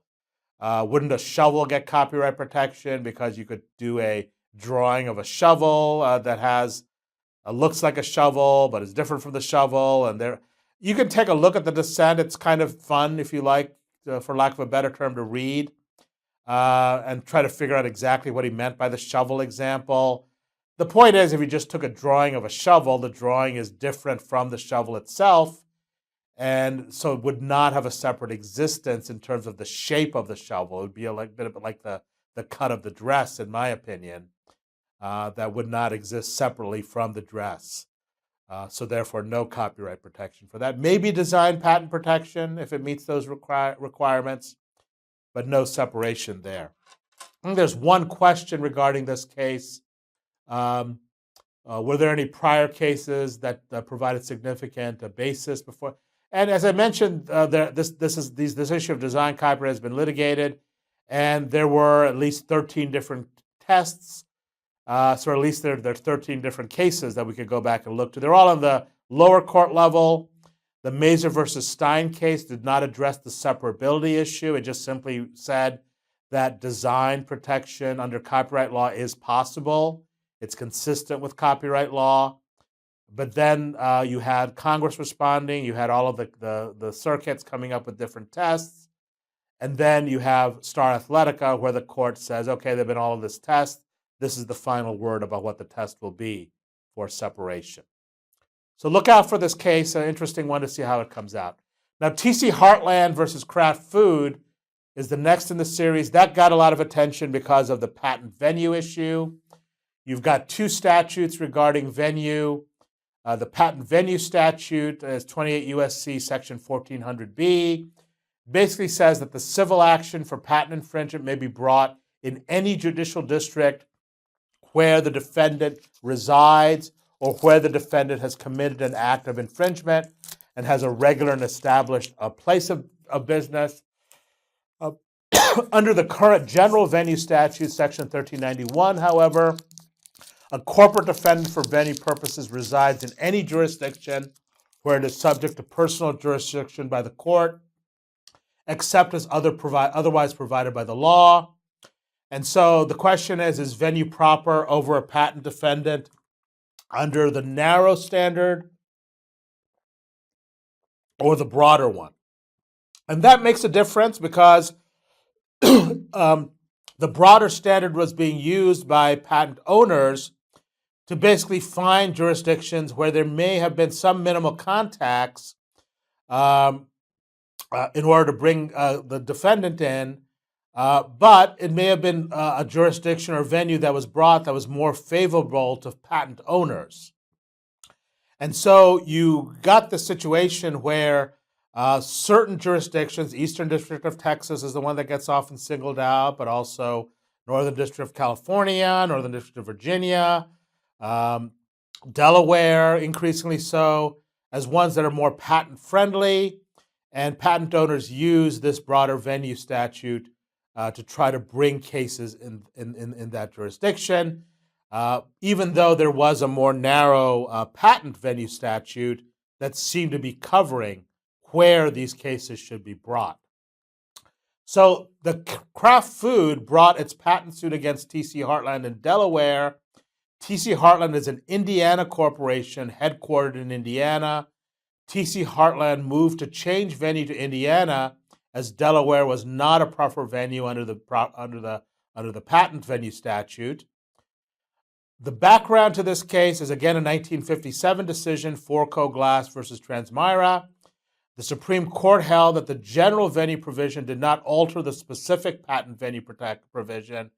Wouldn't a shovel get copyright protection because you could do a drawing of a shovel that looks like a shovel but is different from the shovel? And you can take a look at the dissent. It's kind of fun, if you like, for lack of a better term, to read and try to figure out exactly what he meant by the shovel example. The point is, if you just took a drawing of a shovel, the drawing is different from the shovel itself, and so it would not have a separate existence in terms of the shape of the shovel. It would be a bit like the cut of the dress, in my opinion, that would not exist separately from the dress. So therefore, no copyright protection for that. Maybe design patent protection if it meets those requirements, but no separation there. And there's one question regarding this case. Were there any prior cases that provided significant basis before? And as I mentioned, this issue of design copyright has been litigated, and there were at least 13 different tests. So at least there are 13 different cases that we could go back and look to. They're all on the lower court level. The Mazur versus Stein case did not address the separability issue. It just simply said that design protection under copyright law is possible. It's consistent with copyright law. But then you had Congress responding. You had all of the circuits coming up with different tests. And then you have Star Athletica, where the court says, okay, there have been all of this tests. This is the final word about what the test will be for separation. So look out for this case, an interesting one to see how it comes out. Now, TC Heartland versus Kraft Food is the next in the series. That got a lot of attention because of the patent venue issue. You've got two statutes regarding venue. The patent venue statute is 28 U.S.C. section 1400B. Basically says that the civil action for patent infringement may be brought in any judicial district where the defendant resides or where the defendant has committed an act of infringement and has a regular and established place of business. Under the current general venue statute, Section 1391, however, a corporate defendant for venue purposes resides in any jurisdiction where it is subject to personal jurisdiction by the court, except as otherwise provided by the law. And so the question is venue proper over a patent defendant under the narrow standard or the broader one? And that makes a difference because the broader standard was being used by patent owners to basically find jurisdictions where there may have been some minimal contacts in order to bring the defendant in, but it may have been a jurisdiction or venue that was brought that was more favorable to patent owners. And so you got the situation where certain jurisdictions, Eastern District of Texas is the one that gets often singled out, but also Northern District of California, Northern District of Virginia, Delaware, increasingly so, as ones that are more patent friendly, and patent owners use this broader venue statute to try to bring cases in that jurisdiction, even though there was a more narrow patent venue statute that seemed to be covering where these cases should be brought. So the Kraft Food brought its patent suit against T.C. Heartland in Delaware. T.C. Heartland is an Indiana corporation headquartered in Indiana. T.C. Heartland moved to change venue to Indiana as Delaware was not a proper venue under the patent venue statute. The background to this case is again a 1957 decision, Forco Glass versus Transmira. The Supreme Court held that the general venue provision did not alter the specific patent venue provision.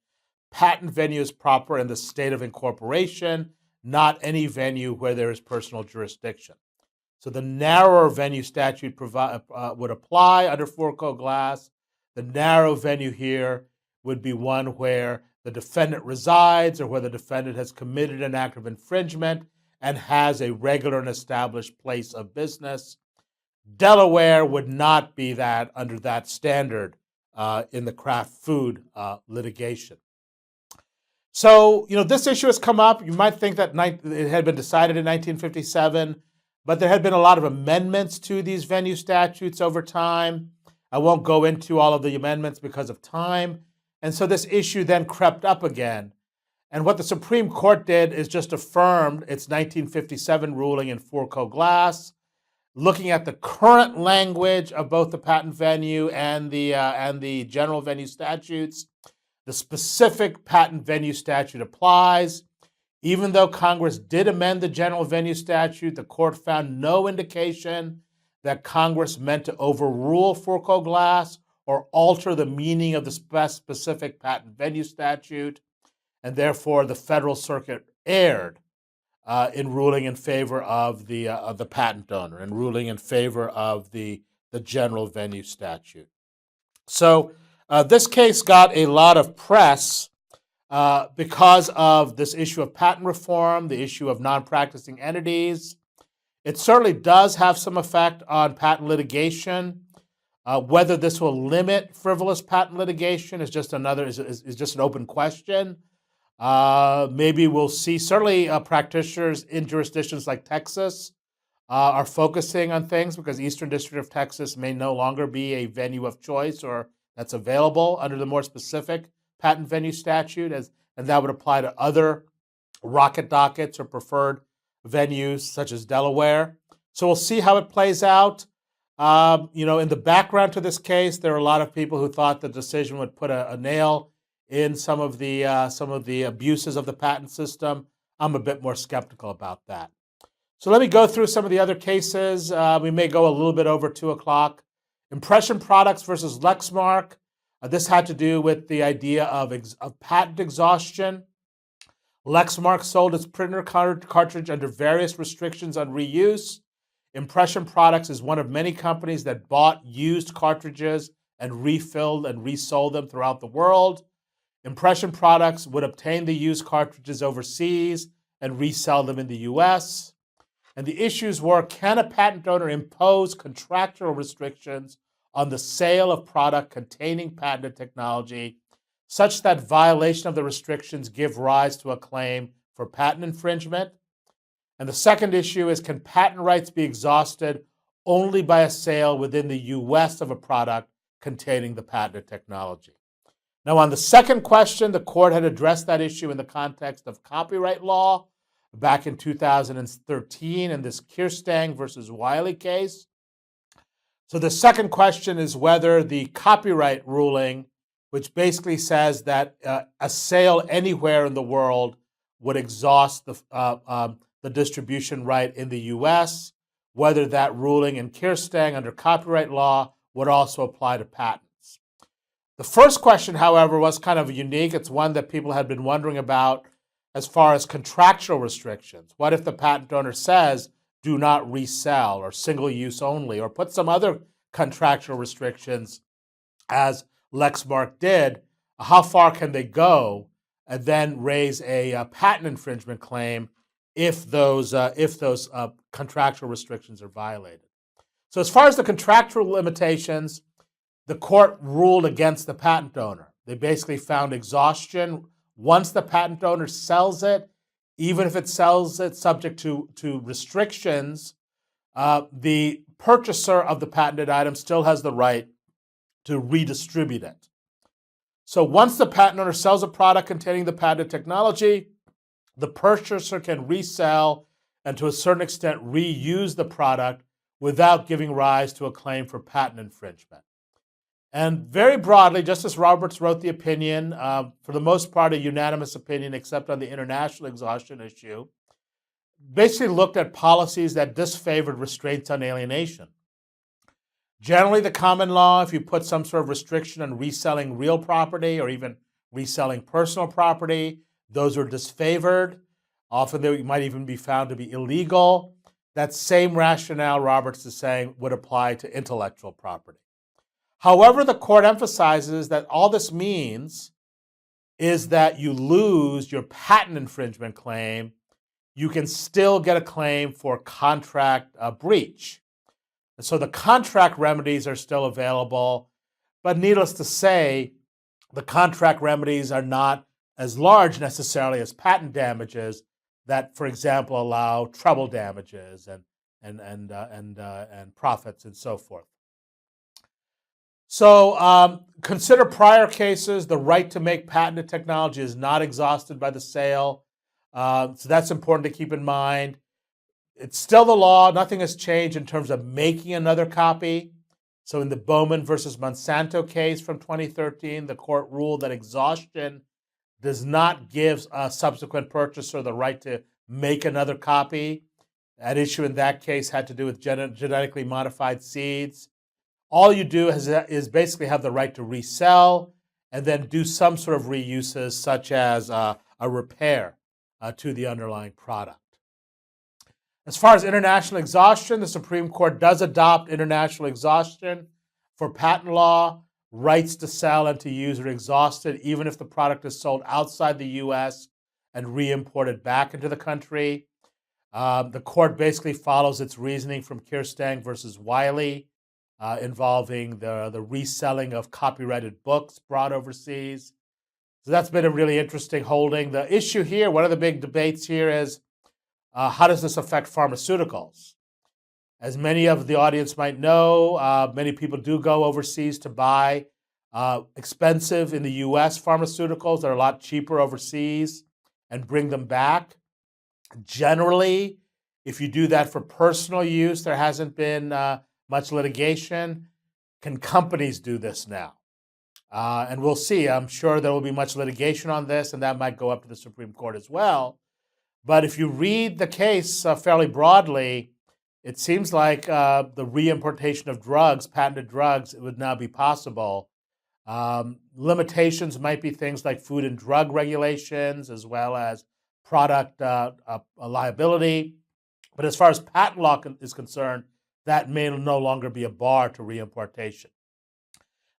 Patent venue is proper in the state of incorporation, not any venue where there is personal jurisdiction. So the narrower venue statute would apply under Forco Glass. The narrow venue here would be one where the defendant resides or where the defendant has committed an act of infringement and has a regular and established place of business. Delaware would not be that under that standard in the Kraft Food litigation. So, this issue has come up. You might think that it had been decided in 1957, but there had been a lot of amendments to these venue statutes over time. I won't go into all of the amendments because of time. And so this issue then crept up again. And what the Supreme Court did is just affirmed its 1957 ruling in Forco Glass, looking at the current language of both the patent venue and the general venue statutes. The specific patent venue statute applies. Even though Congress did amend the general venue statute, the court found no indication that Congress meant to overrule Forco Glass or alter the meaning of the specific patent venue statute, and therefore the Federal Circuit erred in ruling in favor of the patent owner and ruling in favor of the general venue statute. So this case got a lot of press because of this issue of patent reform, the issue of non-practicing entities. It certainly does have some effect on patent litigation. Whether this will limit frivolous patent litigation is just an open question. Maybe we'll see. Certainly, practitioners in jurisdictions like Texas are focusing on things because Eastern District of Texas may no longer be a venue of choice or that's available under the more specific patent venue statute, and that would apply to other rocket dockets or preferred venues such as Delaware. So we'll see how it plays out. In the background to this case, there are a lot of people who thought the decision would put a nail in some of the abuses of the patent system. I'm a bit more skeptical about that. So let me go through some of the other cases. We may go a little bit over 2 o'clock. Impression Products versus Lexmark. This had to do with the idea of patent exhaustion. Lexmark sold its printer cartridge under various restrictions on reuse. Impression Products is one of many companies that bought used cartridges and refilled and resold them throughout the world. Impression products would obtain the used cartridges overseas and resell them in the US. And the issues were, can a patent owner impose contractual restrictions on the sale of product containing patented technology such that violation of the restrictions give rise to a claim for patent infringement? And the second issue is, can patent rights be exhausted only by a sale within the US of a product containing the patented technology? Now, on the second question, the court had addressed that issue in the context of copyright law back in 2013 in this Kirstang versus Wiley case. So the second question is whether the copyright ruling, which basically says that a sale anywhere in the world would exhaust the distribution right in the US, whether that ruling in Kirstang under copyright law would also apply to patents. The first question, however, was kind of unique. It's one that people had been wondering about as far as contractual restrictions. What if the patent owner says, do not resell, or single use only, or put some other contractual restrictions, as Lexmark did? How far can they go and then raise a patent infringement claim if those contractual restrictions are violated? So as far as the contractual limitations, the court ruled against the patent owner. They basically found exhaustion once the patent owner sells it, even if it sells it subject to restrictions. The purchaser of the patented item still has the right to redistribute it. So once the patent owner sells a product containing the patented technology, the purchaser can resell and to a certain extent reuse the product without giving rise to a claim for patent infringement. And very broadly, Justice Roberts wrote the opinion, for the most part a unanimous opinion except on the international exhaustion issue, basically looked at policies that disfavored restraints on alienation. Generally, the common law, if you put some sort of restriction on reselling real property or even reselling personal property, those are disfavored. Often they might even be found to be illegal. That same rationale, Roberts is saying, would apply to intellectual property. However, the court emphasizes that all this means is that you lose your patent infringement claim. You can still get a claim for contract breach. And so the contract remedies are still available, but needless to say, the contract remedies are not as large necessarily as patent damages that, for example, allow treble damages and profits and so forth. So consider prior cases. The right to make patented technology is not exhausted by the sale. So that's important to keep in mind. It's still the law. Nothing has changed in terms of making another copy. So in the Bowman versus Monsanto case from 2013, the court ruled that exhaustion does not give a subsequent purchaser the right to make another copy. At issue in that case had to do with genetically modified seeds. All you do is basically have the right to resell and then do some sort of reuses, such as a repair to the underlying product. As far as international exhaustion, the Supreme Court does adopt international exhaustion for patent law. Rights to sell and to use are exhausted even if the product is sold outside the U.S. and re-imported back into the country. The court basically follows its reasoning from Kirstang versus Wiley, involving the reselling of copyrighted books brought overseas. So that's been a really interesting holding. The issue here, one of the big debates here is, how does this affect pharmaceuticals? As many of the audience might know, many people do go overseas to buy expensive in the U.S. pharmaceuticals that are a lot cheaper overseas and bring them back. Generally, if you do that for personal use, there hasn't been much litigation. Can companies do this now? And we'll see. I'm sure there will be much litigation on this, and that might go up to the Supreme Court as well. But if you read the case fairly broadly, it seems like the reimportation of drugs, patented drugs, would now be possible. Limitations might be things like food and drug regulations, as well as product liability. But as far as patent law is concerned, that may no longer be a bar to reimportation.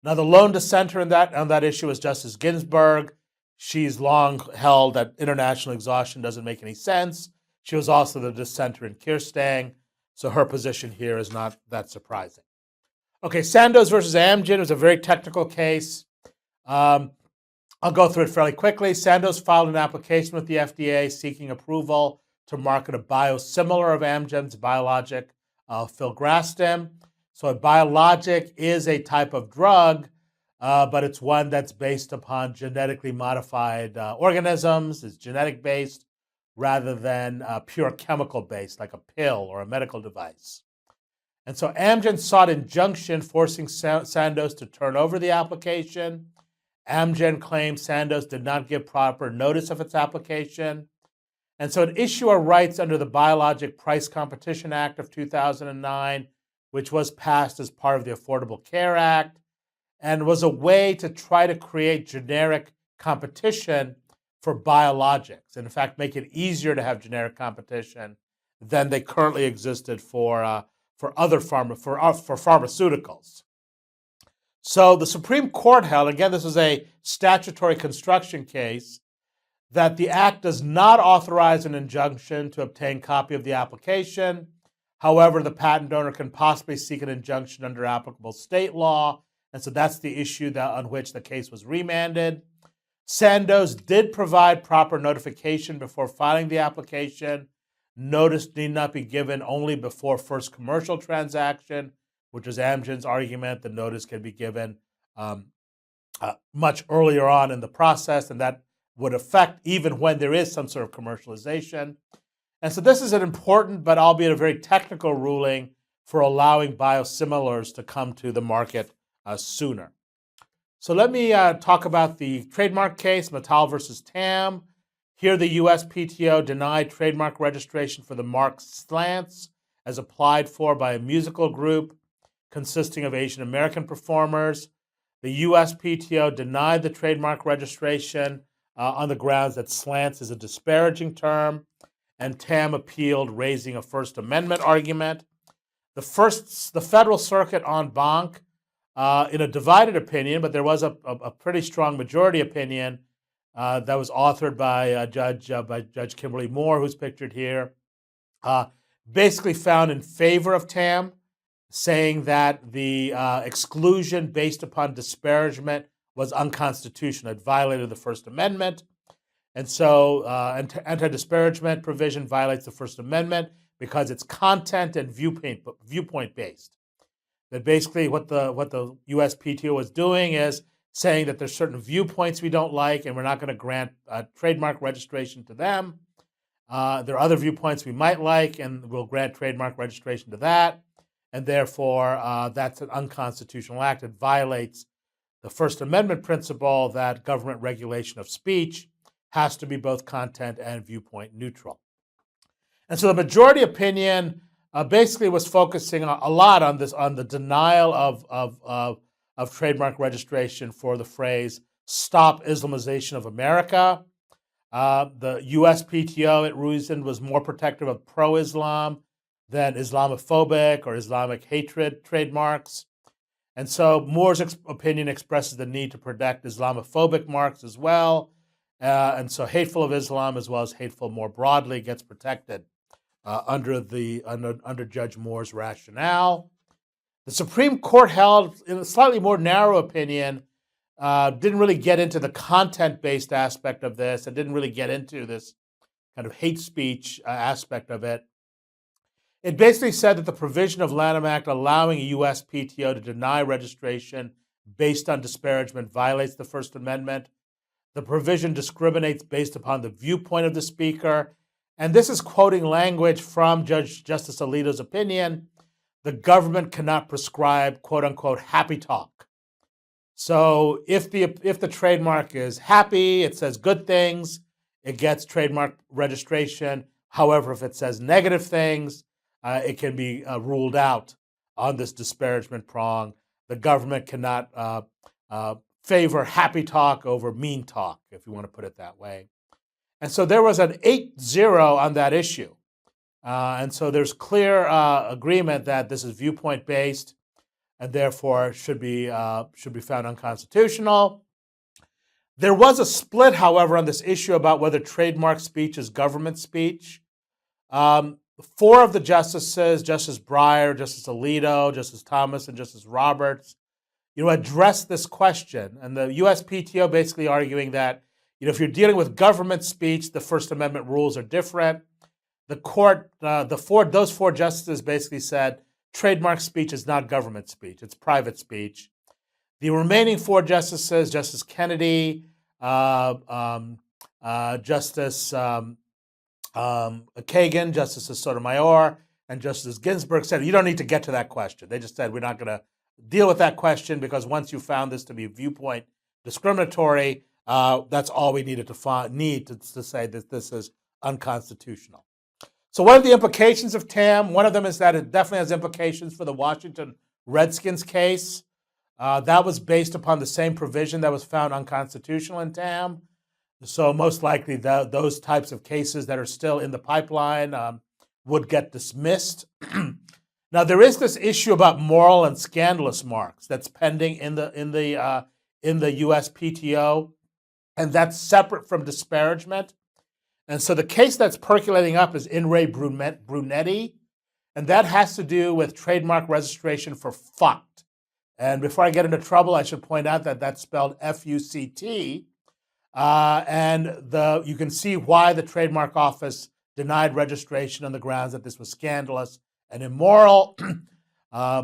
Now, the lone dissenter on that issue is Justice Ginsburg. She's long held that international exhaustion doesn't make any sense. She was also the dissenter in Kirstang, so her position here is not that surprising. Okay, Sandoz versus Amgen was a very technical case. I'll go through it fairly quickly. Sandoz filed an application with the FDA seeking approval to market a biosimilar of Amgen's biologic filgrastim. So a biologic is a type of drug, but it's one that's based upon genetically modified organisms. It's genetic based rather than pure chemical based, like a pill or a medical device. And so Amgen sought injunction forcing Sandoz to turn over the application. Amgen claimed Sandoz did not give proper notice of its application. And so an issuer writes under the Biologic Price Competition Act of 2009, which was passed as part of the Affordable Care Act, and was a way to try to create generic competition for biologics, and in fact make it easier to have generic competition than they currently existed for pharmaceuticals. So the Supreme Court held, again, this is a statutory construction case, that the Act does not authorize an injunction to obtain copy of the application. However, the patent owner can possibly seek an injunction under applicable state law, and so that's the issue on which the case was remanded. Sandoz did provide proper notification before filing the application. Notice need not be given only before first commercial transaction, which is Amgen's argument. The notice can be given much earlier on in the process, and that would affect even when there is some sort of commercialization. And so this is an important, but albeit a very technical ruling for allowing biosimilars to come to the market sooner. So let me talk about the trademark case, Mattel versus Tam. Here, the USPTO denied trademark registration for the mark Slants as applied for by a musical group consisting of Asian American performers. The USPTO denied the trademark registration on the grounds that slants is a disparaging term, and Tam appealed, raising a First Amendment argument. The Federal Circuit en banc, in a divided opinion, but there was a pretty strong majority opinion that was authored by Judge Kimberly Moore, who's pictured here, basically found in favor of Tam, saying that the exclusion based upon disparagement was unconstitutional. It violated the First Amendment. And so anti-disparagement provision violates the First Amendment because it's content and viewpoint based. That basically what the USPTO is doing is saying that there's certain viewpoints we don't like, and we're not going to grant trademark registration to them. There are other viewpoints we might like, and we'll grant trademark registration to that. And therefore, that's an unconstitutional act. It violates the First Amendment principle that government regulation of speech has to be both content and viewpoint neutral. And so the majority opinion basically was focusing a lot on this, on the denial of trademark registration for the phrase "Stop Islamization of America." The USPTO, it reasoned, was more protective of pro-Islam than Islamophobic or Islamic hatred trademarks. And so Moore's opinion expresses the need to protect Islamophobic marks as well. And so hateful of Islam as well as hateful more broadly gets protected under Judge Moore's rationale. The Supreme Court held, in a slightly more narrow opinion, didn't really get into the content-based aspect of this. It didn't really get into this kind of hate speech aspect of it. It basically said that the provision of Lanham Act allowing a USPTO to deny registration based on disparagement violates the First Amendment. The provision discriminates based upon the viewpoint of the speaker. And this is quoting language from Justice Alito's opinion. The government cannot prescribe, quote unquote, happy talk. So if the trademark is happy, it says good things, it gets trademark registration. However, if it says negative things, it can be ruled out on this disparagement prong. The government cannot favor happy talk over mean talk, if you want to put it that way. And so there was an 8-0 on that issue. And so there's clear agreement that this is viewpoint based and therefore should be found unconstitutional. There was a split, however, on this issue about whether trademark speech is government speech. Four of the justices, Justice Breyer, Justice Alito, Justice Thomas, and Justice Roberts, addressed this question. And the USPTO basically arguing that, if you're dealing with government speech, the First Amendment rules are different. The court, those four justices basically said trademark speech is not government speech; it's private speech. The remaining four justices, Justice Kennedy, Justice Kagan, Justice Sotomayor, and Justice Ginsburg said, you don't need to get to that question. They just said, we're not going to deal with that question because once you found this to be viewpoint discriminatory, that's all we needed to say that this is unconstitutional. So what are the implications of TAM? One of them is that it definitely has implications for the Washington Redskins case. That was based upon the same provision that was found unconstitutional in TAM. So most likely those types of cases that are still in the pipeline would get dismissed. Now there is this issue about moral and scandalous marks that's pending in the USPTO, and that's separate from disparagement. And so the case that's percolating up is In re Brunetti, and that has to do with trademark registration for fucked. And before I get into trouble, I should point out that that's spelled F-U-C-T. And you can see why the Trademark Office denied registration on the grounds that this was scandalous and immoral.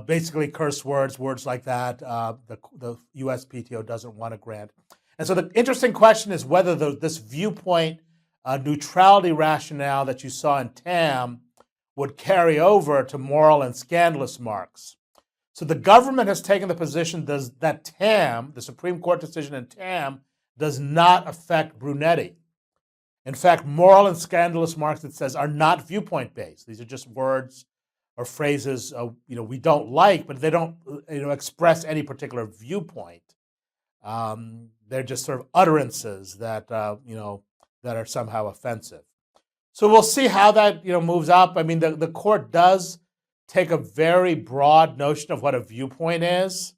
Basically curse words like that, the USPTO doesn't want to grant. And so the interesting question is whether this viewpoint neutrality rationale that you saw in TAM would carry over to moral and scandalous marks. So the government has taken the position that TAM, the Supreme Court decision in TAM, does not affect Brunetti. In fact, moral and scandalous marks, it says, are not viewpoint-based. These are just words or phrases we don't like, but they don't express any particular viewpoint. They're just sort of utterances that that are somehow offensive. So we'll see how that moves up. I mean, the court does take a very broad notion of what a viewpoint is,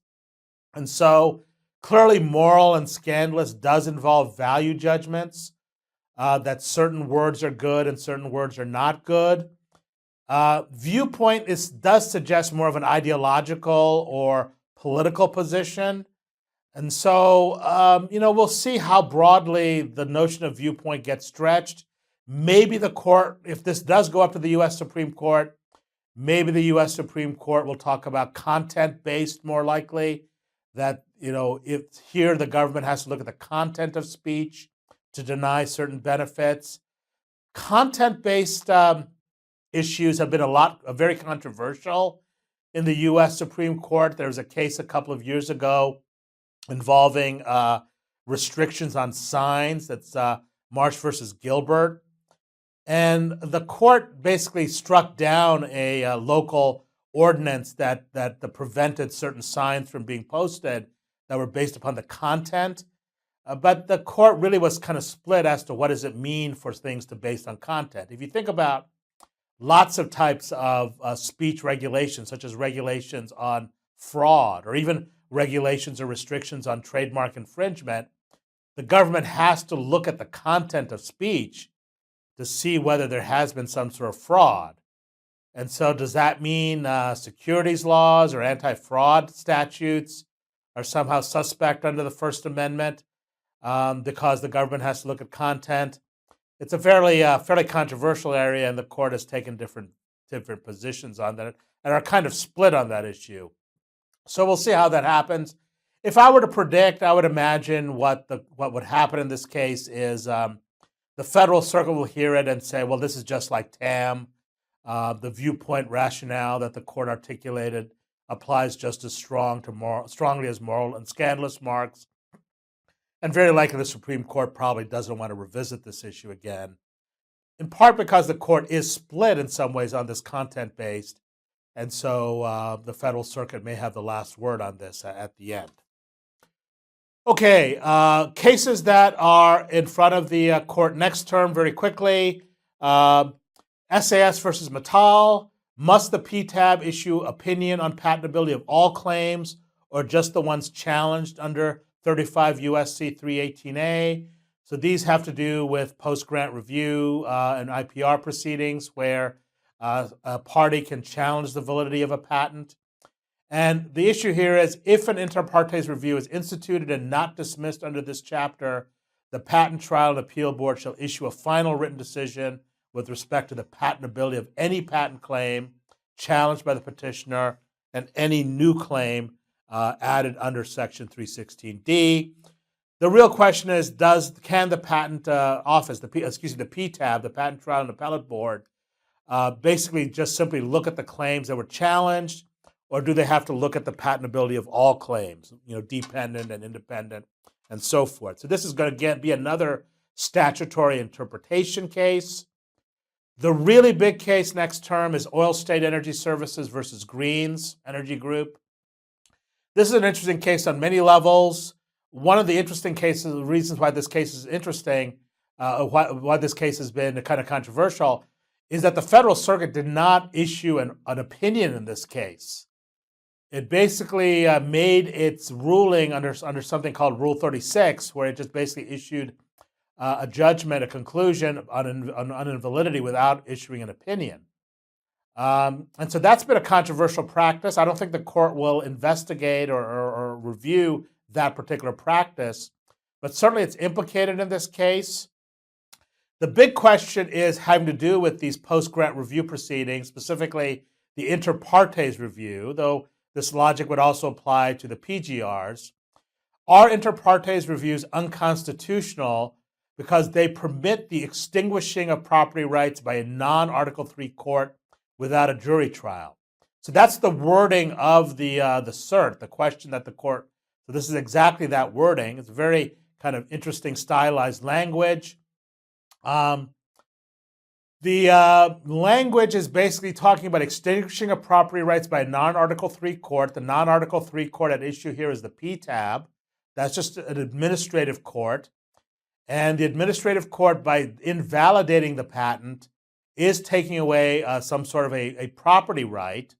and so clearly moral and scandalous does involve value judgments, that certain words are good and certain words are not good. Viewpoint does suggest more of an ideological or political position. And so, we'll see how broadly the notion of viewpoint gets stretched. Maybe the court, if this does go up to the U.S. Supreme Court, maybe the U.S. Supreme Court will talk about content-based more likely, that, if here the government has to look at the content of speech to deny certain benefits. Content-based issues have been very controversial in the U.S. Supreme Court. There was a case a couple of years ago involving restrictions on signs. That's Marsh versus Gilbert. And the court basically struck down a local ordinance that prevented certain signs from being posted that were based upon the content. But the court really was kind of split as to what does it mean for things to based on content. If you think about lots of types of speech regulations, such as regulations on fraud or even regulations or restrictions on trademark infringement, the government has to look at the content of speech to see whether there has been some sort of fraud. And so does that mean securities laws or anti-fraud statutes are somehow suspect under the First Amendment because the government has to look at content? It's a fairly controversial area, and the court has taken different positions on that and are kind of split on that issue. So we'll see how that happens. If I were to predict, I would imagine what would happen in this case is the Federal Circuit will hear it and say, well, this is just like TAM. The viewpoint rationale that the court articulated applies just as strongly as moral and scandalous marks. And very likely the Supreme Court probably doesn't want to revisit this issue again, in part because the court is split in some ways on this content-based, and so the Federal Circuit may have the last word on this at the end. Okay, cases that are in front of the court next term very quickly. SAS versus Mittal. Must the PTAB issue opinion on patentability of all claims or just the ones challenged under 35 U.S.C. 318A. So these have to do with post-grant review and IPR proceedings where a party can challenge the validity of a patent. And the issue here is if an inter partes review is instituted and not dismissed under this chapter, the Patent Trial and Appeal Board shall issue a final written decision with respect to the patentability of any patent claim challenged by the petitioner and any new claim added under Section 316D. The real question is, can the Patent Office, the PTAB, the Patent Trial and Appellate Board, basically just simply look at the claims that were challenged, or do they have to look at the patentability of all claims, dependent and independent and so forth? So this is going to be another statutory interpretation case. The really big case next term is Oil State Energy Services versus Greens Energy Group. This is an interesting case on many levels. One of the interesting cases, the reasons why this case is interesting, why this case has been kind of controversial, is that the Federal Circuit did not issue an opinion in this case. It basically made its ruling under something called Rule 36, where it just basically issued a judgment, a conclusion on invalidity without issuing an opinion. And so that's been a controversial practice. I don't think the court will investigate or review that particular practice, but certainly it's implicated in this case. The big question is having to do with these post-grant review proceedings, specifically the inter partes review, though this logic would also apply to the PGRs. Are inter partes reviews unconstitutional because they permit the extinguishing of property rights by a non-Article 3 court without a jury trial? So that's the wording of the cert, the question that the court. So this is exactly that wording. It's very kind of interesting stylized language. The language is basically talking about extinguishing of property rights by a non-Article 3 court. The non-Article 3 court at issue here is the PTAB. That's just an administrative court. And the administrative court, by invalidating the patent, is taking away some sort of a property right,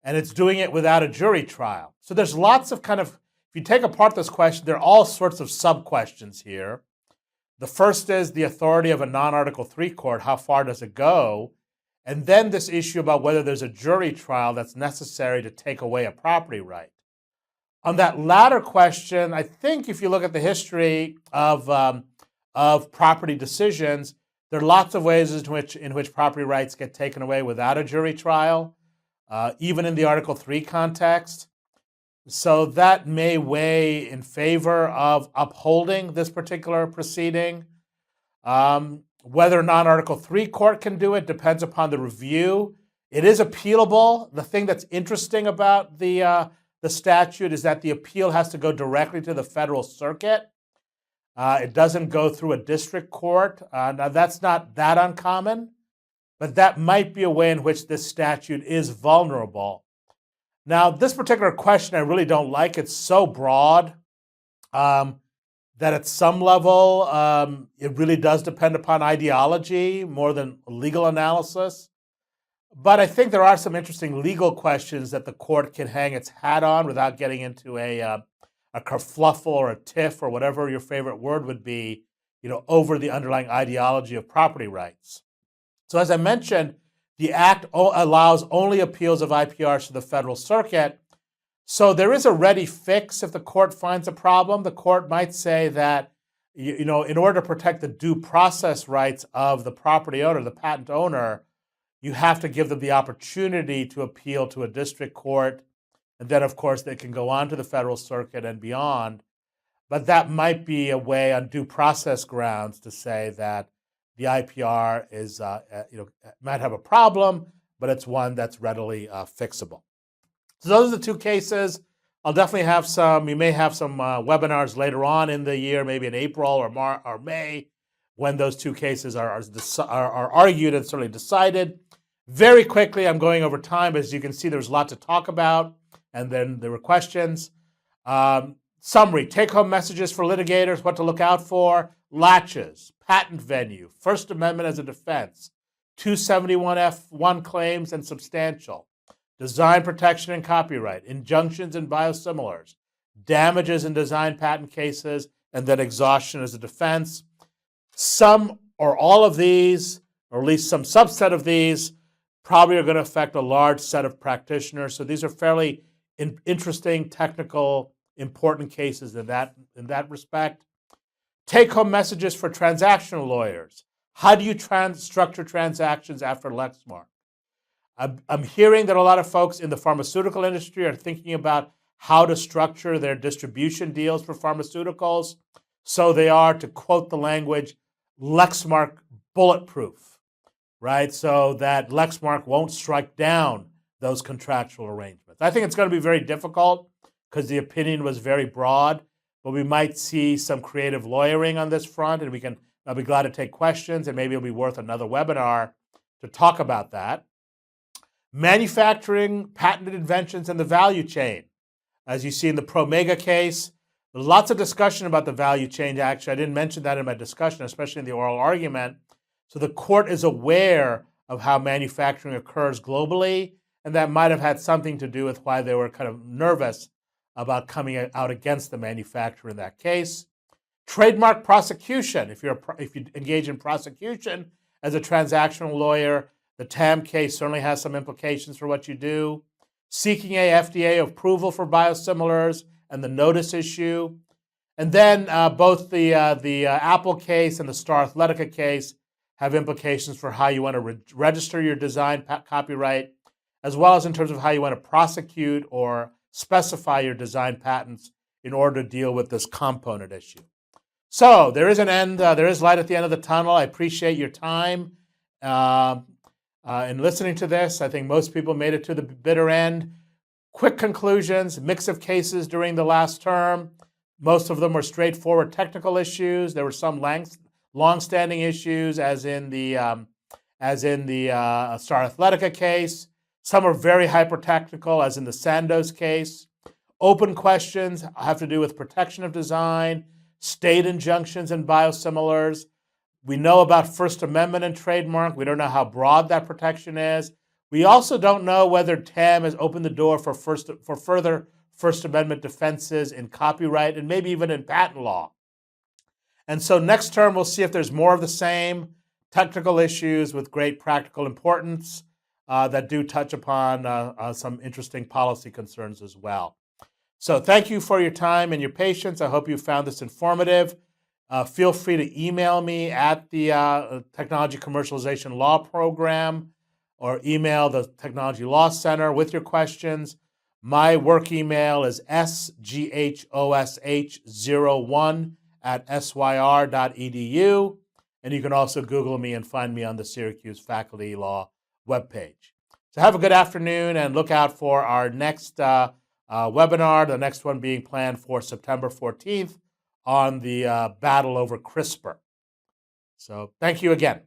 and it's doing it without a jury trial. So there's lots of if you take apart this question, there are all sorts of sub-questions here. The first is the authority of a non-Article 3 court. How far does it go? And then this issue about whether there's a jury trial that's necessary to take away a property right. On that latter question, I think if you look at the history of property decisions, there are lots of ways in which property rights get taken away without a jury trial, even in the Article 3 context. So that may weigh in favor of upholding this particular proceeding. Whether a non-Article 3 court can do it depends upon the review. It is appealable. The thing that's interesting about the statute is that the appeal has to go directly to the Federal Circuit. It doesn't go through a district court. Now, that's not that uncommon, but that might be a way in which this statute is vulnerable. Now, this particular question I really don't like. It's so broad that at some level it really does depend upon ideology more than legal analysis. But I think there are some interesting legal questions that the court can hang its hat on without getting into a kerfluffle or a tiff or whatever your favorite word would be, over the underlying ideology of property rights. So as I mentioned, the Act allows only appeals of IPRs to the Federal Circuit. So there is a ready fix if the court finds a problem. The court might say that, in order to protect the due process rights of the property owner, the patent owner, you have to give them the opportunity to appeal to a district court. And then, of course, they can go on to the Federal Circuit and beyond. But that might be a way on due process grounds to say that the IPR is, might have a problem, but it's one that's readily fixable. So those are the two cases. I'll definitely have some. You may have some webinars later on in the year, maybe in April or May, when those two cases are argued and certainly decided. Very quickly, I'm going over time, but as you can see, there's a lot to talk about, and then there were questions. Summary: take-home messages for litigators, what to look out for. Latches, patent venue, First Amendment as a defense, 271F1 claims and substantial, design protection and copyright, injunctions and biosimilars, damages in design patent cases, and then exhaustion as a defense. Some or all of these, or at least some subset of these, probably are going to affect a large set of practitioners. So these are fairly interesting, technical, important cases in that respect. Take-home messages for transactional lawyers. How do you structure transactions after Lexmark? I'm hearing that a lot of folks in the pharmaceutical industry are thinking about how to structure their distribution deals for pharmaceuticals so they are, to quote the language, Lexmark bulletproof, right? So that Lexmark won't strike down those contractual arrangements. I think it's going to be very difficult because the opinion was very broad, but we might see some creative lawyering on this front, and I'll be glad to take questions, and maybe it'll be worth another webinar to talk about that. Manufacturing, patented inventions, and the value chain. As you see in the Promega case, there's lots of discussion about the value chain. Actually, I didn't mention that in my discussion, especially in the oral argument. So the court is aware of how manufacturing occurs globally, and that might have had something to do with why they were kind of nervous about coming out against the manufacturer in that case. Trademark prosecution. If you engage in prosecution as a transactional lawyer, the TAM case certainly has some implications for what you do. Seeking a FDA approval for biosimilars and the notice issue. And then both the Apple case and the Star Athletica case have implications for how you want to register your design copyright, as well as in terms of how you want to prosecute or specify your design patents in order to deal with this component issue. So there is an end. There is light at the end of the tunnel. I appreciate your time in listening to this. I think most people made it to the bitter end. Quick conclusions, mix of cases during the last term. Most of them were straightforward technical issues. There were some long-standing issues, as in the Star Athletica case. Some are very hyper-technical, as in the Sandoz case. Open questions have to do with protection of design, state injunctions, and biosimilars. We know about First Amendment and trademark. We don't know how broad that protection is. We also don't know whether TAM has opened the door for further First Amendment defenses in copyright and maybe even in patent law. And so next term, we'll see if there's more of the same technical issues with great practical importance that do touch upon some interesting policy concerns as well. So thank you for your time and your patience. I hope you found this informative. Feel free to email me at the Technology Commercialization Law Program or email the Technology Law Center with your questions. My work email is sghosh01@syr.edu, and you can also Google me and find me on the Syracuse Faculty Law webpage. So have a good afternoon, and look out for our next webinar, the next one being planned for September 14th on the battle over CRISPR. So thank you again.